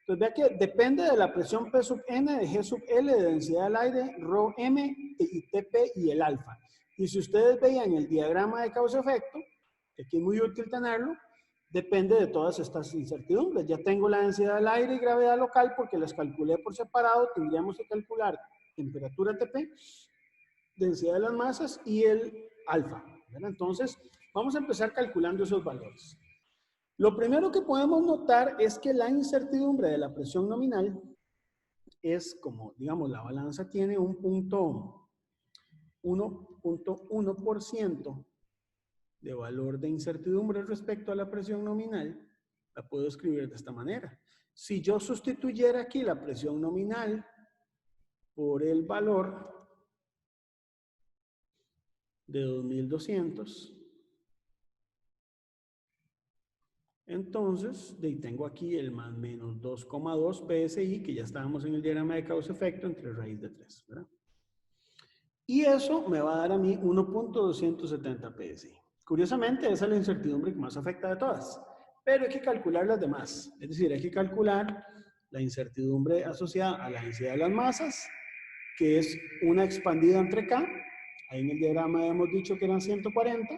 Entonces vea que depende de la presión P sub n, de G sub L, de densidad del aire, ρ m y TP y el alfa. Y si ustedes veían el diagrama de causa-efecto, que aquí es muy útil tenerlo, depende de todas estas incertidumbres. Ya tengo la densidad del aire y gravedad local porque las calculé por separado. Tendríamos que calcular temperatura TP, densidad de las masas y el alfa, ¿verdad? Entonces, vamos a empezar calculando esos valores. Lo primero que podemos notar es que la incertidumbre de la presión nominal es como, digamos, la balanza tiene un punto 1.1% de valor de incertidumbre respecto a la presión nominal, la puedo escribir de esta manera. Si yo sustituyera aquí la presión nominal por el valor de 2200, entonces tengo aquí el más menos 2,2 PSI, que ya estábamos en el diagrama de causa-efecto entre raíz de 3, ¿verdad? Y eso me va a dar a mí 1.270 PSI. Curiosamente, esa es la incertidumbre que más afecta de todas. Pero hay que calcular las demás. Es decir, hay que calcular la incertidumbre asociada a la densidad de las masas, que es una expandida entre K. Ahí en el diagrama hemos dicho que eran 140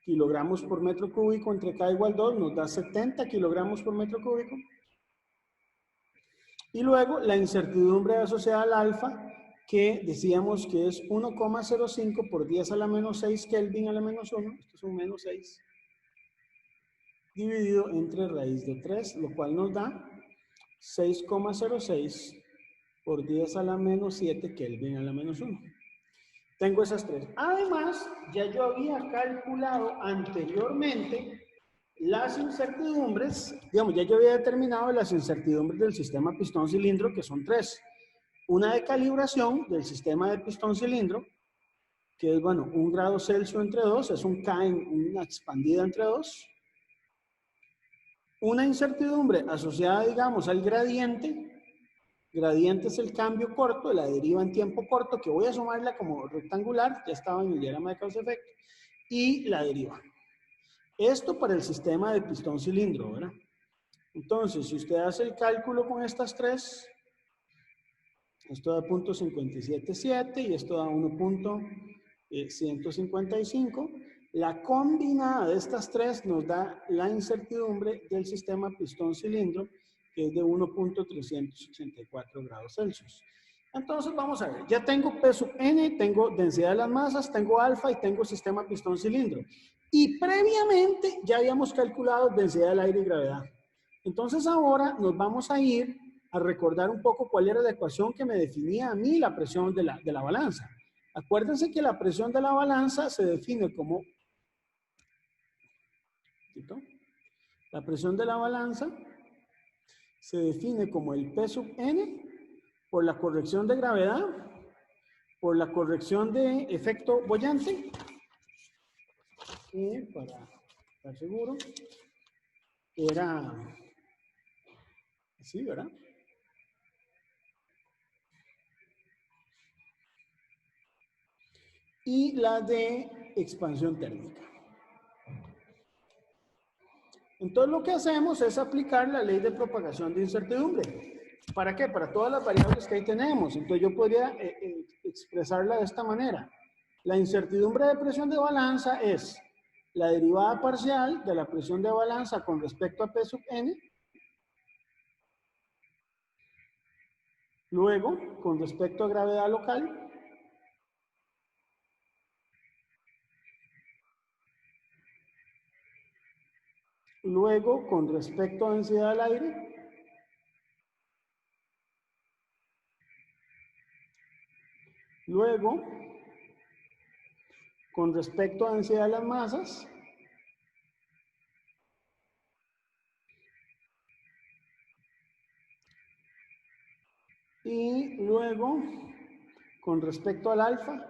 kilogramos por metro cúbico entre K igual 2, nos da 70 kilogramos por metro cúbico. Y luego la incertidumbre asociada al alfa, que decíamos que es 1,05 por 10 a la menos 6 Kelvin a la menos 1, esto es un menos 6, dividido entre raíz de 3, lo cual nos da 6,06 por 10 a la menos 7 Kelvin a la menos 1. Tengo esas tres. Además, ya yo había calculado anteriormente las incertidumbres, digamos, ya yo había determinado las incertidumbres del sistema pistón-cilindro, que son tres. Una de calibración del sistema de pistón-cilindro, que es, bueno, 1 grado Celsius entre 2, es un K en una expandida entre 2. Una incertidumbre asociada, digamos, al gradiente. Gradiente es el cambio corto, la deriva en tiempo corto, que voy a sumarla como rectangular, ya estaba en el diagrama de causa-efecto, y la deriva. Esto para el sistema de pistón-cilindro, ¿verdad? Entonces, si usted hace el cálculo con estas tres, esto da 0.577 y esto da 1.155. La combinada de estas tres nos da la incertidumbre del sistema pistón-cilindro, que es de 1.384 grados Celsius. Entonces vamos a ver, ya tengo P sub n, tengo densidad de las masas, tengo alfa y tengo sistema pistón-cilindro. Y previamente ya habíamos calculado densidad del aire y gravedad. Entonces ahora nos vamos a ir a recordar un poco cuál era la ecuación que me definía a mí la presión de la balanza. Acuérdense que la presión de la balanza se define como... La presión de la balanza se define como el P sub n por la corrección de gravedad, por la corrección de efecto boyante, y para estar seguro, era así, ¿verdad? Y la de expansión térmica. Entonces lo que hacemos es aplicar la ley de propagación de incertidumbre. ¿Para qué? Para todas las variables que ahí tenemos. Entonces yo podría expresarla de esta manera. La incertidumbre de presión de balanza es la derivada parcial de la presión de balanza con respecto a P sub n. Luego, con respecto a gravedad local. Luego, con respecto a densidad del aire. Luego, con respecto a densidad de las masas. Y luego, con respecto al alfa.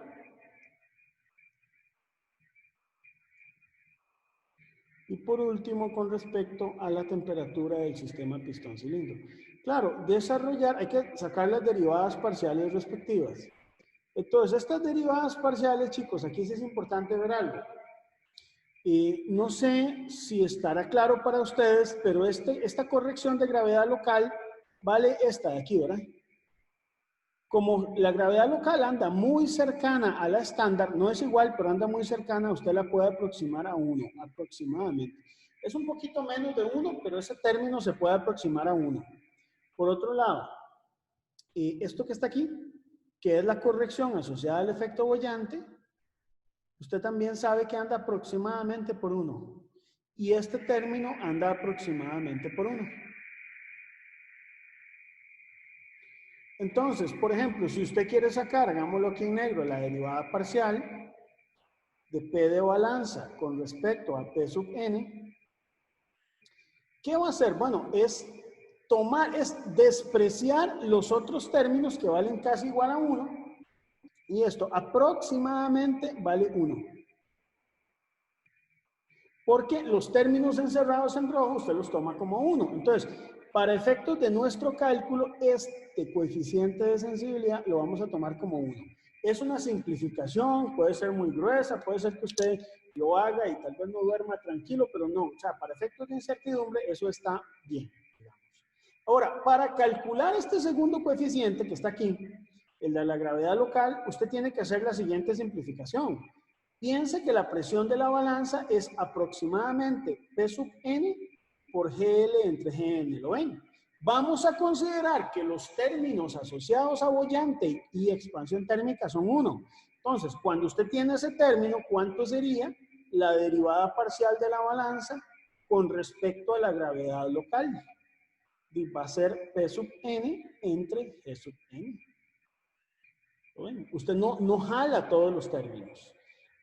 Y por último, con respecto a la temperatura del sistema pistón-cilindro. Claro, hay que sacar las derivadas parciales respectivas. Entonces, estas derivadas parciales, chicos, aquí sí es importante ver algo. No sé si estará claro para ustedes, pero esta corrección de gravedad local vale esta de aquí, ¿verdad? Como la gravedad local anda muy cercana a la estándar, no es igual, pero anda muy cercana, usted la puede aproximar a 1, aproximadamente. Es un poquito menos de 1, pero ese término se puede aproximar a 1. Por otro lado, esto que está aquí, que es la corrección asociada al efecto boyante, usted también sabe que anda aproximadamente por 1. Y este término anda aproximadamente por 1. Entonces, por ejemplo, si usted quiere sacar, hagámoslo aquí en negro, la derivada parcial de P de balanza con respecto a P sub n, ¿qué va a hacer? Bueno, es despreciar los otros términos que valen casi igual a 1, y esto aproximadamente vale 1. Porque los términos encerrados en rojo usted los toma como 1. Entonces, para efectos de nuestro cálculo, este coeficiente de sensibilidad lo vamos a tomar como 1. Es una simplificación, puede ser muy gruesa, puede ser que usted lo haga y tal vez no duerma tranquilo, pero no, o sea, para efectos de incertidumbre eso está bien, digamos. Ahora, para calcular este segundo coeficiente que está aquí, el de la gravedad local, usted tiene que hacer la siguiente simplificación. Piense que la presión de la balanza es aproximadamente P sub n por GL entre GN, ¿lo ven? Vamos a considerar que los términos asociados a boyante y expansión térmica son 1. Entonces, cuando usted tiene ese término, ¿cuánto sería la derivada parcial de la balanza con respecto a la gravedad local? Y va a ser P sub n entre G sub n. ¿Lo ven? Usted no jala todos los términos.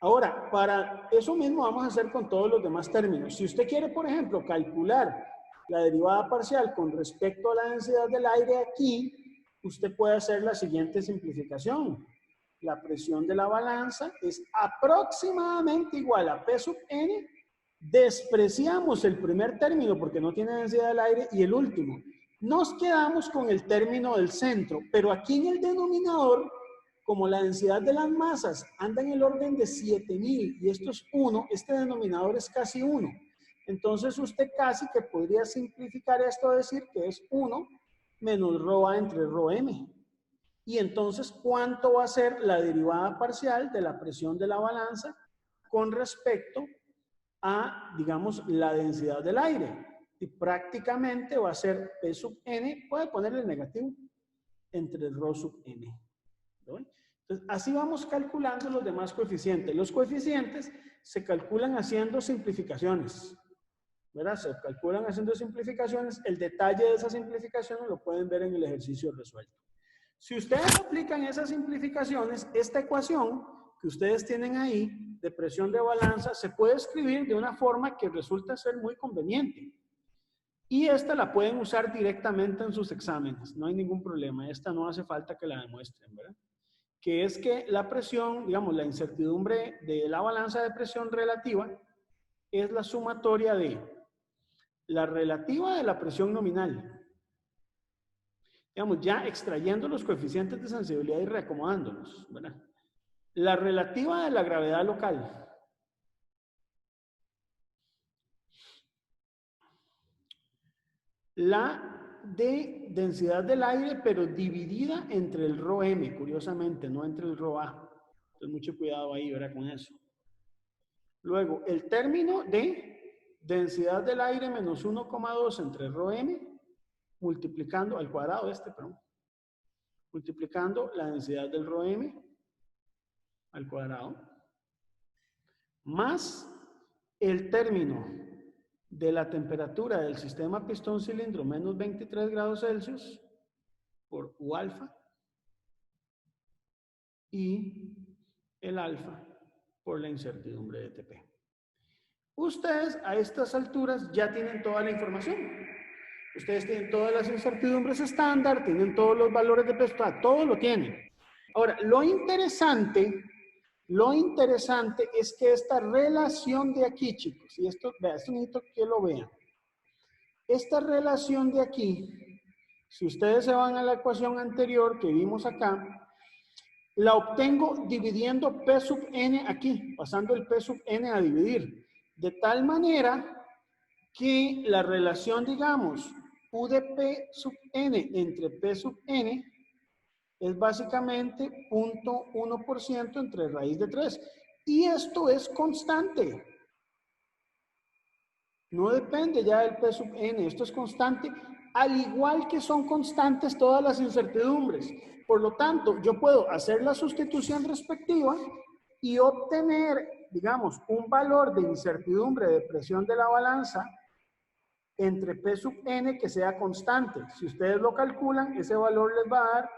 Ahora, para eso mismo vamos a hacer con todos los demás términos. Si usted quiere, por ejemplo, calcular la derivada parcial con respecto a la densidad del aire aquí, usted puede hacer la siguiente simplificación. La presión de la balanza es aproximadamente igual a P sub n. Despreciamos el primer término porque no tiene densidad del aire y el último. Nos quedamos con el término del centro, pero aquí en el denominador, como la densidad de las masas anda en el orden de 7000 y esto es 1, este denominador es casi 1. Entonces usted casi que podría simplificar esto a decir que es 1 menos ρ A entre ρ M. Y entonces, ¿cuánto va a ser la derivada parcial de la presión de la balanza con respecto a, digamos, la densidad del aire? Y prácticamente va a ser P sub n, puede ponerle negativo, entre ρ sub n. ¿No? Entonces, así vamos calculando los demás coeficientes. Los coeficientes se calculan haciendo simplificaciones, ¿verdad? Se calculan haciendo simplificaciones. El detalle de esas simplificaciones lo pueden ver en el ejercicio resuelto. Si ustedes aplican esas simplificaciones, esta ecuación que ustedes tienen ahí de presión de balanza se puede escribir de una forma que resulta ser muy conveniente. Y esta la pueden usar directamente en sus exámenes, no hay ningún problema. Esta no hace falta que la demuestren, ¿verdad? Que es que la presión, digamos, la incertidumbre de la balanza de presión relativa es la sumatoria de la relativa de la presión nominal. Digamos, ya extrayendo los coeficientes de sensibilidad y reacomodándolos, ¿verdad? La relativa de la gravedad local. La de densidad del aire, pero dividida entre el ρ M, curiosamente, no entre el ρ A. Entonces, mucho cuidado ahí, ¿verdad? Con eso. Luego, el término de densidad del aire menos 1,2 entre ρ M, multiplicando al cuadrado multiplicando la densidad del ρ M al cuadrado, más el término de la temperatura del sistema pistón-cilindro menos 23 grados Celsius por U alfa y el alfa por la incertidumbre de TP. Ustedes a estas alturas ya tienen toda la información. Ustedes tienen todas las incertidumbres estándar, tienen todos los valores de presión, todo lo tienen. Ahora, lo interesante Lo interesante es que esta relación de aquí, chicos, y esto, vea, esto necesito que lo vean. Esta relación de aquí, si ustedes se van a la ecuación anterior que vimos acá, la obtengo dividiendo P sub n aquí, pasando el P sub n a dividir. De tal manera que la relación, digamos, U de P sub n entre P sub n es básicamente 0.1% entre raíz de 3. Y esto es constante. No depende ya del P sub n, esto es constante, al igual que son constantes todas las incertidumbres. Por lo tanto, yo puedo hacer la sustitución respectiva y obtener, digamos, un valor de incertidumbre de presión de la balanza entre P sub n que sea constante. Si ustedes lo calculan, ese valor les va a dar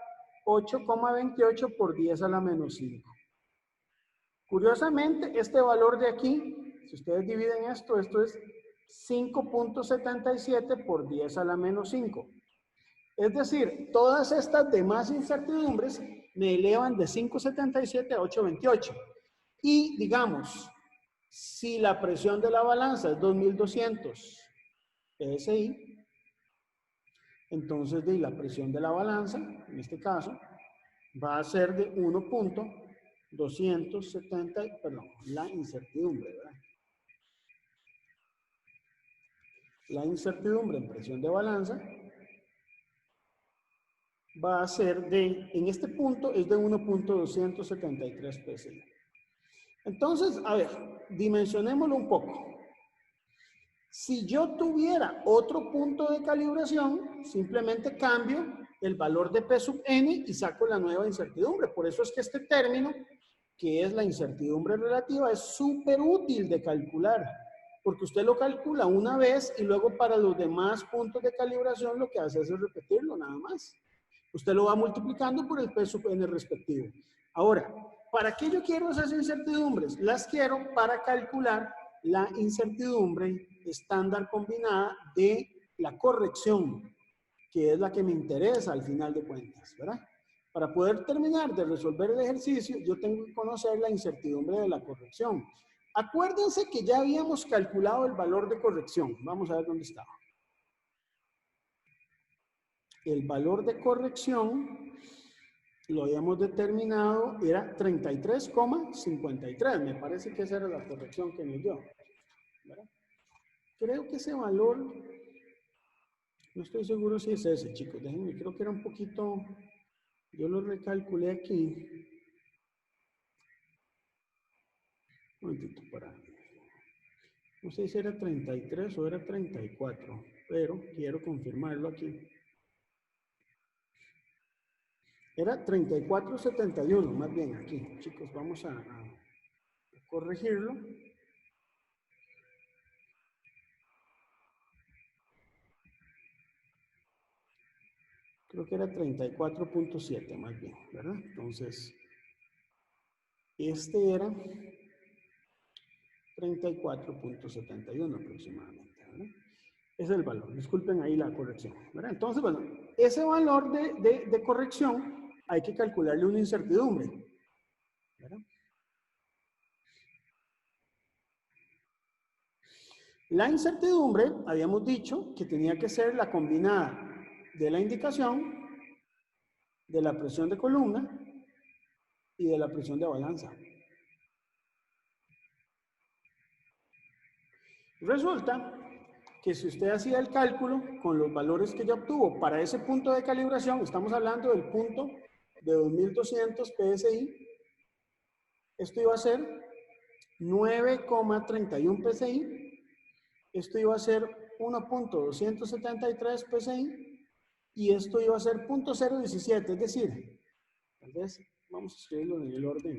8,28 por 10 a la menos 5. Curiosamente, este valor de aquí, si ustedes dividen esto es 5.77 por 10 a la menos 5. Es decir, todas estas demás incertidumbres me elevan de 5.77 a 8.28. Y digamos, si la presión de la balanza es 2200 PSI, entonces la presión de la balanza, en este caso, va a ser de 1.270, perdón, la incertidumbre, ¿verdad? La incertidumbre en presión de balanza va a ser de, en este punto es de 1.273 PSI. Entonces, a ver, dimensionémoslo un poco. Si yo tuviera otro punto de calibración, simplemente cambio el valor de P sub n y saco la nueva incertidumbre. Por eso es que este término, que es la incertidumbre relativa, es súper útil de calcular. Porque usted lo calcula una vez y luego para los demás puntos de calibración lo que hace es repetirlo nada más. Usted lo va multiplicando por el P sub n respectivo. Ahora, ¿para qué yo quiero esas incertidumbres? Las quiero para calcular la incertidumbre estándar combinada de la corrección, que es la que me interesa al final de cuentas, ¿verdad? Para poder terminar de resolver el ejercicio, yo tengo que conocer la incertidumbre de la corrección. Acuérdense que ya habíamos calculado el valor de corrección. Vamos a ver dónde estaba. El valor de corrección lo habíamos determinado, era 33,53. Me parece que esa era la corrección que nos dio, ¿verdad? Creo que ese valor, no estoy seguro si es ese, chicos. Déjenme, creo que era un poquito, yo lo recalculé aquí. Un momentito para, no sé si era 33 o era 34, pero quiero confirmarlo aquí. Era 34,71, más bien aquí, chicos, vamos a corregirlo. Creo que era 34.7 más bien, ¿verdad? Entonces, este era 34.71 aproximadamente, ¿verdad? Ese es el valor, disculpen ahí la corrección, ¿verdad? Entonces, bueno, ese valor de corrección hay que calcularle una incertidumbre, ¿verdad? La incertidumbre, habíamos dicho que tenía que ser la combinada de la indicación, de la presión de columna y de la presión de balanza. Resulta que si usted hacía el cálculo con los valores que ya obtuvo para ese punto de calibración, estamos hablando del punto de 2200 PSI, esto iba a ser 9,31 PSI, esto iba a ser 1.273 PSI y esto iba a ser 0.017, es decir, tal vez vamos a escribirlo en el orden,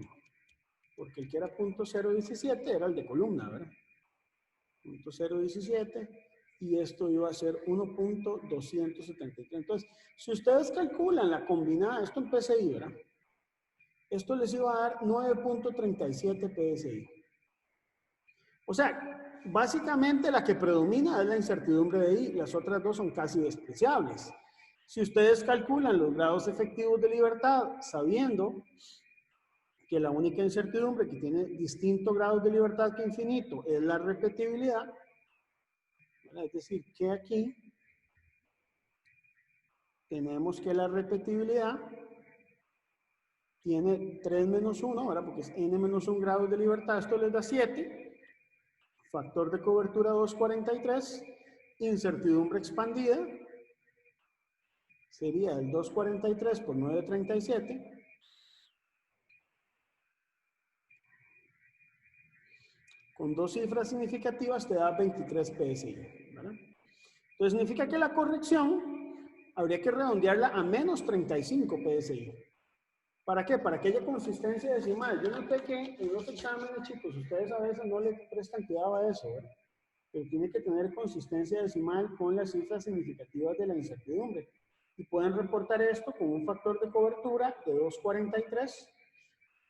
porque el que era 0.017 era el de columna, ¿verdad? 0.017 y esto iba a ser 1.273. Entonces, si ustedes calculan la combinada, esto en PSI, ¿verdad? Esto les iba a dar 9.37 PSI. O sea, básicamente la que predomina es la incertidumbre de I, las otras dos son casi despreciables. Si ustedes calculan los grados efectivos de libertad sabiendo que la única incertidumbre que tiene distintos grados de libertad que infinito es la repetibilidad. Es decir, que aquí tenemos que la repetibilidad tiene 3 menos 1, ¿verdad? Porque es n menos 1 grados de libertad, esto les da 7. Factor de cobertura 243. Incertidumbre expandida sería el 243 por 937. Con dos cifras significativas te da 23 PSI, ¿verdad? Entonces significa que la corrección habría que redondearla a menos 35 PSI. ¿Para qué? Para que haya consistencia decimal. Yo noté que en los exámenes, chicos, ustedes a veces no le prestan cuidado a eso, ¿verdad? Pero tiene que tener consistencia decimal con las cifras significativas de la incertidumbre. Y pueden reportar esto con un factor de cobertura de 243.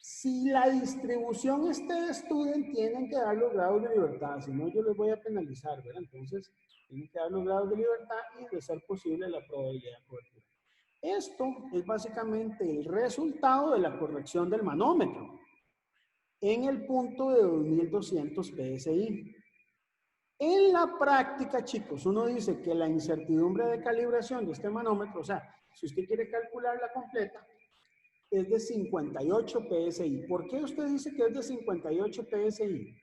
Si la distribución de student, tienen que dar los grados de libertad, si no yo les voy a penalizar, ¿verdad? Entonces, tienen que dar los grados de libertad y, de ser posible, la probabilidad de cobertura. Esto es básicamente el resultado de la corrección del manómetro en el punto de 2200 PSI. En la práctica, chicos, uno dice que la incertidumbre de calibración de este manómetro, o sea, si usted quiere calcularla completa, es de 58 PSI. ¿Por qué usted dice que es de 58 PSI?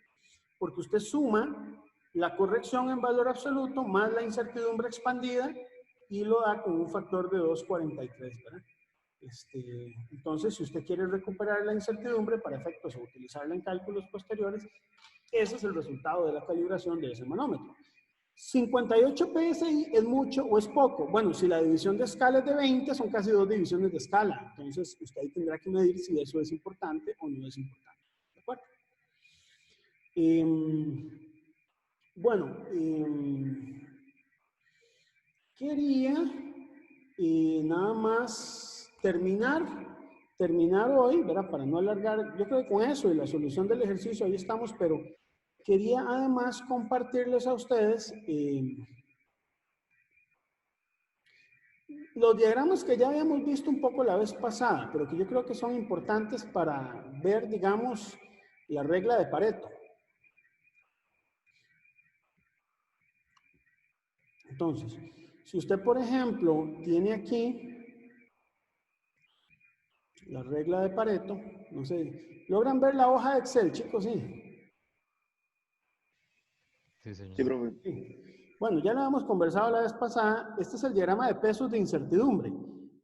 Porque usted suma la corrección en valor absoluto más la incertidumbre expandida y lo da con un factor de 243, ¿verdad? Entonces, si usted quiere recuperar la incertidumbre para efectos o utilizarla en cálculos posteriores, ese es el resultado de la calibración de ese manómetro. 58 PSI es mucho o es poco. Bueno, si la división de escala es de 20, son casi 2 divisiones de escala. Entonces, usted ahí tendrá que medir si eso es importante o no es importante. ¿De acuerdo? Quería nada más terminar hoy, ¿verdad? Para no alargar, yo creo que con eso y la solución del ejercicio ahí estamos, pero quería además compartirles a ustedes los diagramas que ya habíamos visto un poco la vez pasada, pero que yo creo que son importantes para ver, digamos, la regla de Pareto. Entonces, si usted, por ejemplo, tiene aquí la regla de Pareto, no sé, ¿logran ver la hoja de Excel, chicos? Sí. Sí, señor. Sí, profe. Sí. Bueno, ya lo habíamos conversado la vez pasada. Este es el diagrama de pesos de incertidumbre.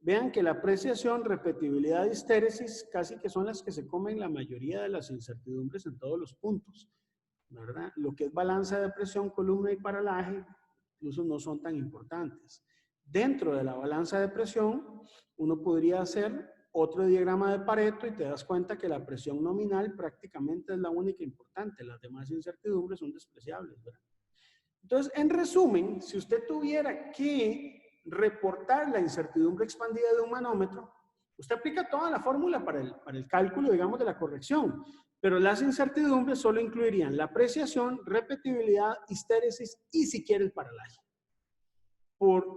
Vean que la apreciación, repetibilidad y histéresis casi que son las que se comen la mayoría de las incertidumbres en todos los puntos, ¿verdad? Lo que es balanza de presión, columna y paralaje, incluso no son tan importantes. Dentro de la balanza de presión, uno podría hacer otro diagrama de Pareto y te das cuenta que la presión nominal prácticamente es la única importante. Las demás incertidumbres son despreciables, ¿verdad? Entonces, en resumen, si usted tuviera que reportar la incertidumbre expandida de un manómetro, usted aplica toda la fórmula para el cálculo, digamos, de la corrección, pero las incertidumbres solo incluirían la apreciación, repetibilidad, histéresis y, si quiere, el paralaje.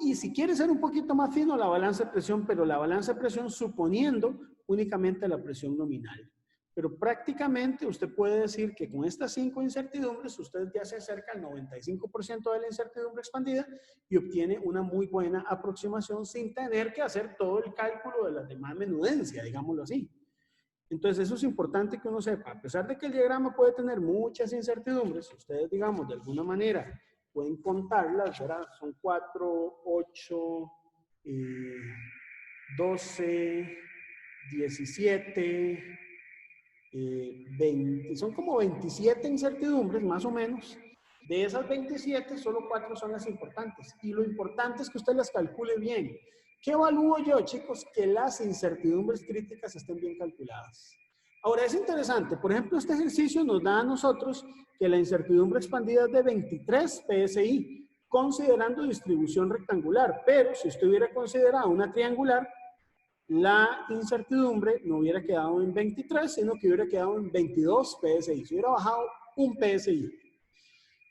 Y si quiere ser un poquito más fino, la balanza de presión, pero la balanza de presión suponiendo únicamente la presión nominal. Pero prácticamente usted puede decir que con estas 5 incertidumbres usted ya se acerca al 95% de la incertidumbre expandida y obtiene una muy buena aproximación sin tener que hacer todo el cálculo de la demás menudencia, digámoslo así. Entonces eso es importante que uno sepa. A pesar de que el diagrama puede tener muchas incertidumbres, ustedes, digamos, de alguna manera pueden contarlas, ¿verdad? Son 4, 8, 12, 17... 20, son como 27 incertidumbres más o menos. De esas 27, solo 4 son las importantes. Y lo importante es que usted las calcule bien. ¿Qué evalúo yo, chicos? Que las incertidumbres críticas estén bien calculadas. Ahora, es interesante. Por ejemplo, este ejercicio nos da a nosotros que la incertidumbre expandida es de 23 PSI, considerando distribución rectangular. Pero si usted hubiera considerado una triangular, la incertidumbre no hubiera quedado en 23, sino que hubiera quedado en 22 PSI. Se hubiera bajado un PSI.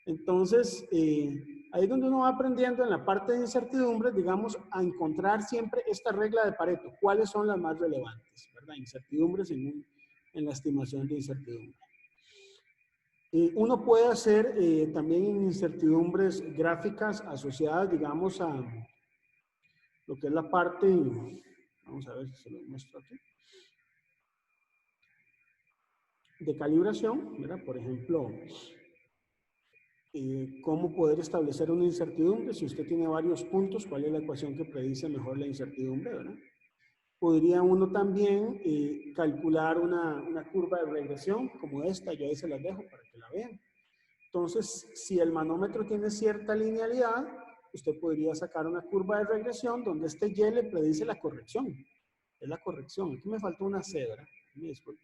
Entonces, ahí es donde uno va aprendiendo en la parte de incertidumbres, digamos, a encontrar siempre esta regla de Pareto. ¿Cuáles son las más relevantes? ¿Verdad? Incertidumbres en en la estimación de incertidumbre. Uno puede hacer también incertidumbres gráficas asociadas, digamos, a lo que es la parte, vamos a ver si se lo muestro aquí, de calibración, ¿verdad? Por ejemplo, cómo poder establecer una incertidumbre. Si usted tiene varios puntos, ¿cuál es la ecuación que predice mejor la incertidumbre, ¿verdad? Podría uno también calcular una curva de regresión como esta, yo ahí se las dejo para que la vean. Entonces, si el manómetro tiene cierta linealidad, usted podría sacar una curva de regresión donde este Y le predice la corrección. Es la corrección. Aquí me faltó una C, ¿verdad? Me disculpo.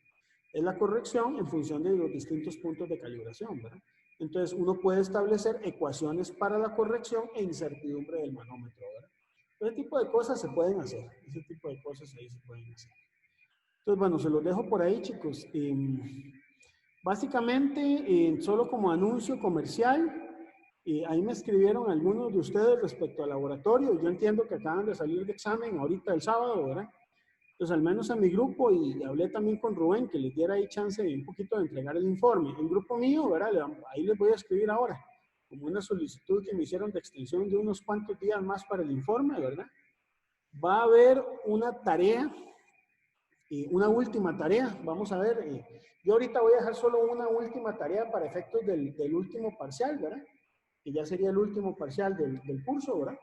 Es la corrección en función de los distintos puntos de calibración, ¿verdad? Entonces, uno puede establecer ecuaciones para la corrección e incertidumbre del manómetro, ¿verdad? Ese tipo de cosas se pueden hacer. Ese tipo de cosas ahí se pueden hacer. Entonces, bueno, se los dejo por ahí, chicos. Básicamente, solo como anuncio comercial, ahí me escribieron algunos de ustedes respecto al laboratorio. Yo entiendo que acaban de salir de examen ahorita el sábado, ¿verdad? Entonces, al menos en mi grupo, y hablé también con Rubén, que les diera ahí chance de un poquito de entregar el informe. El grupo mío, ¿verdad? Ahí les voy a escribir ahora, como una solicitud que me hicieron de extensión de unos cuantos días más para el informe, ¿verdad? Va a haber una tarea, una última tarea. Vamos a ver, yo ahorita voy a dejar solo una última tarea para efectos del último parcial, ¿verdad? Que ya sería el último parcial del curso, ¿verdad?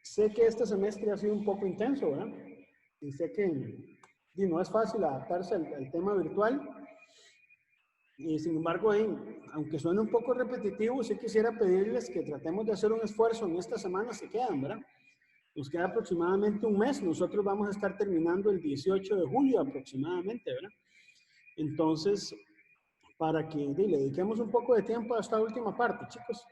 Sé que este semestre ha sido un poco intenso, ¿verdad? Y sé que no es fácil adaptarse al tema virtual. Y sin embargo, aunque suene un poco repetitivo, sí quisiera pedirles que tratemos de hacer un esfuerzo en estas semanas que quedan, ¿verdad? Nos queda aproximadamente un mes. Nosotros vamos a estar terminando el 18 de julio aproximadamente, ¿verdad? Entonces, para que le dediquemos un poco de tiempo a esta última parte, chicos.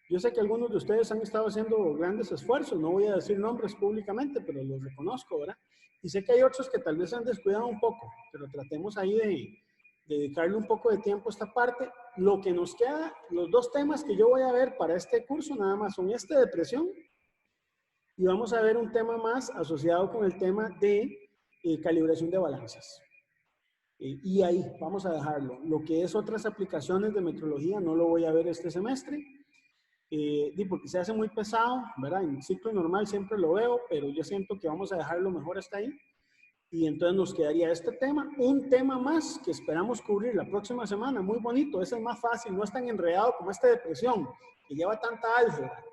Yo sé que algunos de ustedes han estado haciendo grandes esfuerzos, no voy a decir nombres públicamente, pero los reconozco, ¿verdad? Y sé que hay otros que tal vez han descuidado un poco, pero tratemos ahí de dedicarle un poco de tiempo a esta parte. Lo que nos queda, los dos temas que yo voy a ver para este curso nada más son este de presión, y vamos a ver un tema más asociado con el tema de calibración de balanzas. Y ahí vamos a dejarlo. Lo que es otras aplicaciones de metrología no lo voy a ver este semestre, porque se hace muy pesado, ¿verdad? En ciclo normal siempre lo veo, pero yo siento que vamos a dejarlo mejor hasta ahí. Y entonces nos quedaría este tema, un tema más que esperamos cubrir la próxima semana, muy bonito, ese es más fácil, no es tan enredado como este de presión, que lleva tanta álgebra.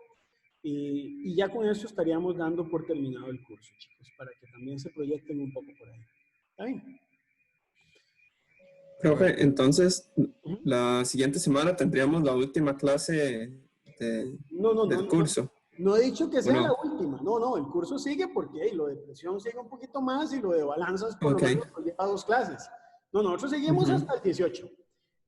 Y ya con eso estaríamos dando por terminado el curso, chicos, para que también se proyecten un poco por ahí. ¿Está bien? Profe, entonces, la siguiente semana tendríamos la última clase del curso. No he dicho que sea ¿O no? la última. No, el curso sigue porque lo de presión sigue un poquito más y lo de balanzas por lo menos nos lleva 2 clases. No, nosotros seguimos hasta el 18.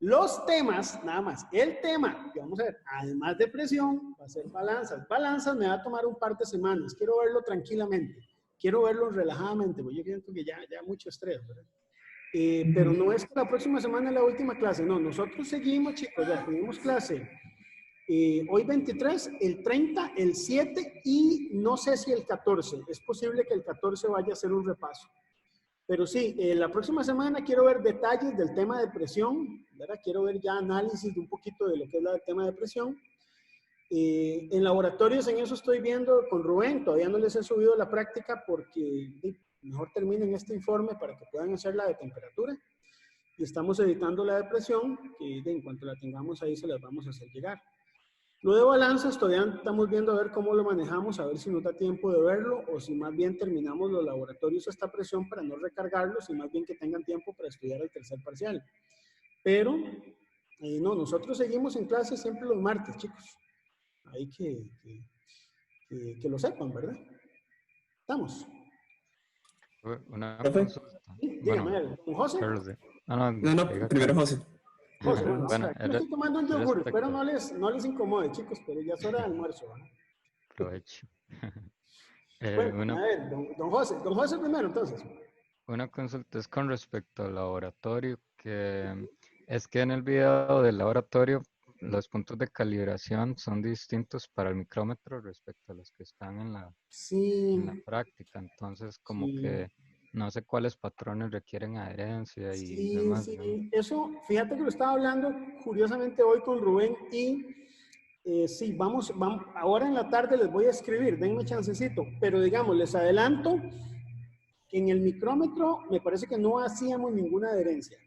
Los temas, nada más, el tema que vamos a ver, además de presión, va a ser balanzas. Balanzas me va a tomar un par de semanas. Quiero verlo tranquilamente. Quiero verlo relajadamente, porque yo siento que ya mucho estrés, ¿verdad? Pero no es que la próxima semana es la última clase. No, nosotros seguimos, chicos. Ya tuvimos clase hoy 23, el 30, el 7 y no sé si el 14. Es posible que el 14 vaya a ser un repaso. Pero sí, la próxima semana quiero ver detalles del tema de presión, ¿verdad? Quiero ver ya análisis de un poquito de lo que es el tema de presión. En laboratorios en eso estoy viendo con Rubén, todavía no les he subido la práctica porque mejor terminen este informe para que puedan hacer la de temperatura. Y estamos editando la de presión, que en cuanto la tengamos ahí se las vamos a hacer llegar. Lo de balanzas todavía estamos viendo a ver cómo lo manejamos, a ver si nos da tiempo de verlo o si más bien terminamos los laboratorios a esta presión para no recargarlos y más bien que tengan tiempo para estudiar el tercer parcial. Pero, no, nosotros seguimos en clase siempre los martes, chicos. Hay que lo sepan, ¿verdad? ¿Estamos? Una ¿Profe? consulta. Sí, dígame, ¿con José? Carlos, No, primero José. José, bueno, Bueno, yo estoy tomando un yogur, respecto. espero no les incomode, chicos, pero ya es hora de almuerzo, ¿verdad? Provecho. Bueno, a ver, don José primero, entonces. Una consulta es con respecto al laboratorio, que es que en el video del laboratorio los puntos de calibración son distintos para el micrómetro respecto a los que están en la Sí. práctica. Entonces, como Sí. que no sé cuáles patrones requieren adherencia y Sí, demás. sí, ¿no? eso, fíjate que lo estaba hablando curiosamente hoy con Rubén y sí, vamos, ahora en la tarde les voy a escribir, denme chancecito, pero digamos, les adelanto que en el micrómetro me parece que no hacíamos ninguna adherencia.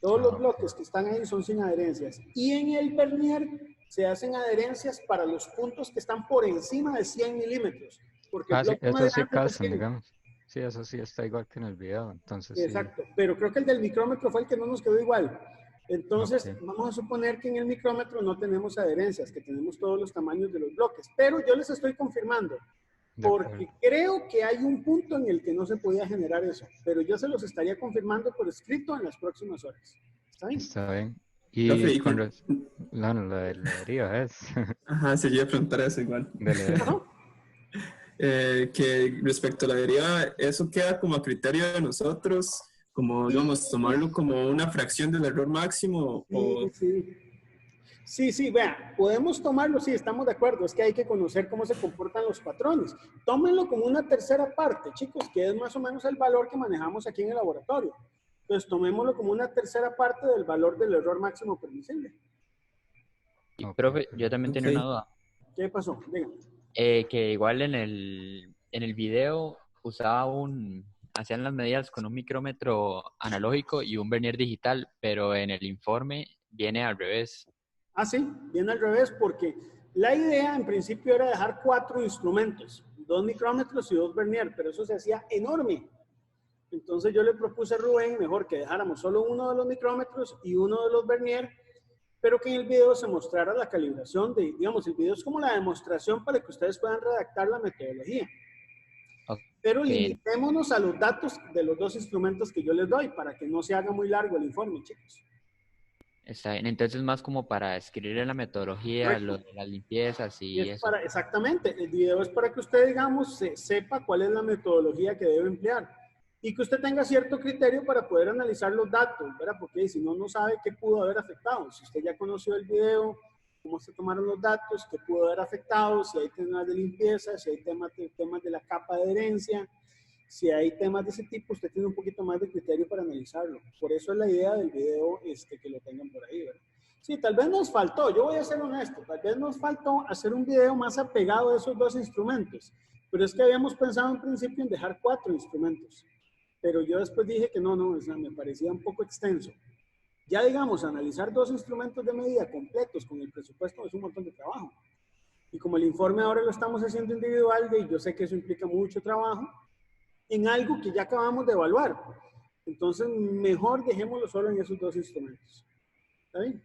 Todos los bloques que están ahí son sin adherencias. Y en el vernier se hacen adherencias para los puntos que están por encima de 100 milímetros. Porque el Sí, bloque eso más sí grande es de calzan, 100. digamos. Sí, eso sí está igual que en el video, entonces Exacto, sí. pero creo que el del micrómetro fue el que no nos quedó igual. Entonces, Ok. vamos a suponer que en el micrómetro no tenemos adherencias, que tenemos todos los tamaños de los bloques, pero yo les estoy confirmando, De porque acuerdo. creo que hay un punto en el que no se podía generar eso, pero yo se los estaría confirmando por escrito en las próximas horas. ¿Está bien? Está bien. Profe, Y ¿y con qué? la de la deriva es. Ajá, se iba a preguntar eso igual. Dele. Ajá. Que respecto a la deriva, eso queda como a criterio de nosotros, como, digamos, tomarlo como una fracción del error máximo o... Sí, vea, podemos tomarlo, sí, estamos de acuerdo, es que hay que conocer cómo se comportan los patrones. Tómenlo como una tercera parte, chicos, que es más o menos el valor que manejamos aquí en el laboratorio. Entonces, tomémoslo como una tercera parte del valor del error máximo permisible. Y, Ok, profe, yo también tenía una Ok. duda. ¿Qué pasó? Dígame. Que igual en el video hacían las medidas con un micrómetro analógico y un vernier digital, pero en el informe viene al revés. Ah, sí, viene al revés porque la idea en principio era dejar 4 instrumentos, 2 micrómetros y 2 vernier, pero eso se hacía enorme. Entonces yo le propuse a Rubén mejor que dejáramos solo uno de los micrómetros y uno de los vernier, pero que en el video se mostrara la calibración de, digamos, el video es como la demostración para que ustedes puedan redactar la metodología. Pero limitémonos a los datos de los 2 instrumentos que yo les doy para que no se haga muy largo el informe, chicos. Está bien, entonces más como para escribir en la metodología, Correcto. lo de las limpiezas y eso. Exactamente, el video es para que usted, digamos, sepa cuál es la metodología que debe emplear y que usted tenga cierto criterio para poder analizar los datos, ¿verdad? Porque si no, no sabe qué pudo haber afectado. Si usted ya conoció el video, cómo se tomaron los datos, qué pudo haber afectado, si hay temas de limpieza, si hay temas de la capa de adherencia, si hay temas de ese tipo, usted tiene un poquito más de criterio para analizarlo. Por eso es la idea del video que lo tengan por ahí, ¿verdad? Sí, tal vez nos faltó, yo voy a ser honesto, tal vez nos faltó hacer un video más apegado a esos 2 instrumentos, pero es que habíamos pensado en principio en dejar 4 instrumentos, pero yo después dije que no, o sea, me parecía un poco extenso. Ya digamos, analizar 2 instrumentos de medida completos con el presupuesto es un montón de trabajo. Y como el informe ahora lo estamos haciendo individual, y yo sé que eso implica mucho trabajo, en algo que ya acabamos de evaluar. Entonces, mejor dejémoslo solo en esos 2 instrumentos. ¿Está bien?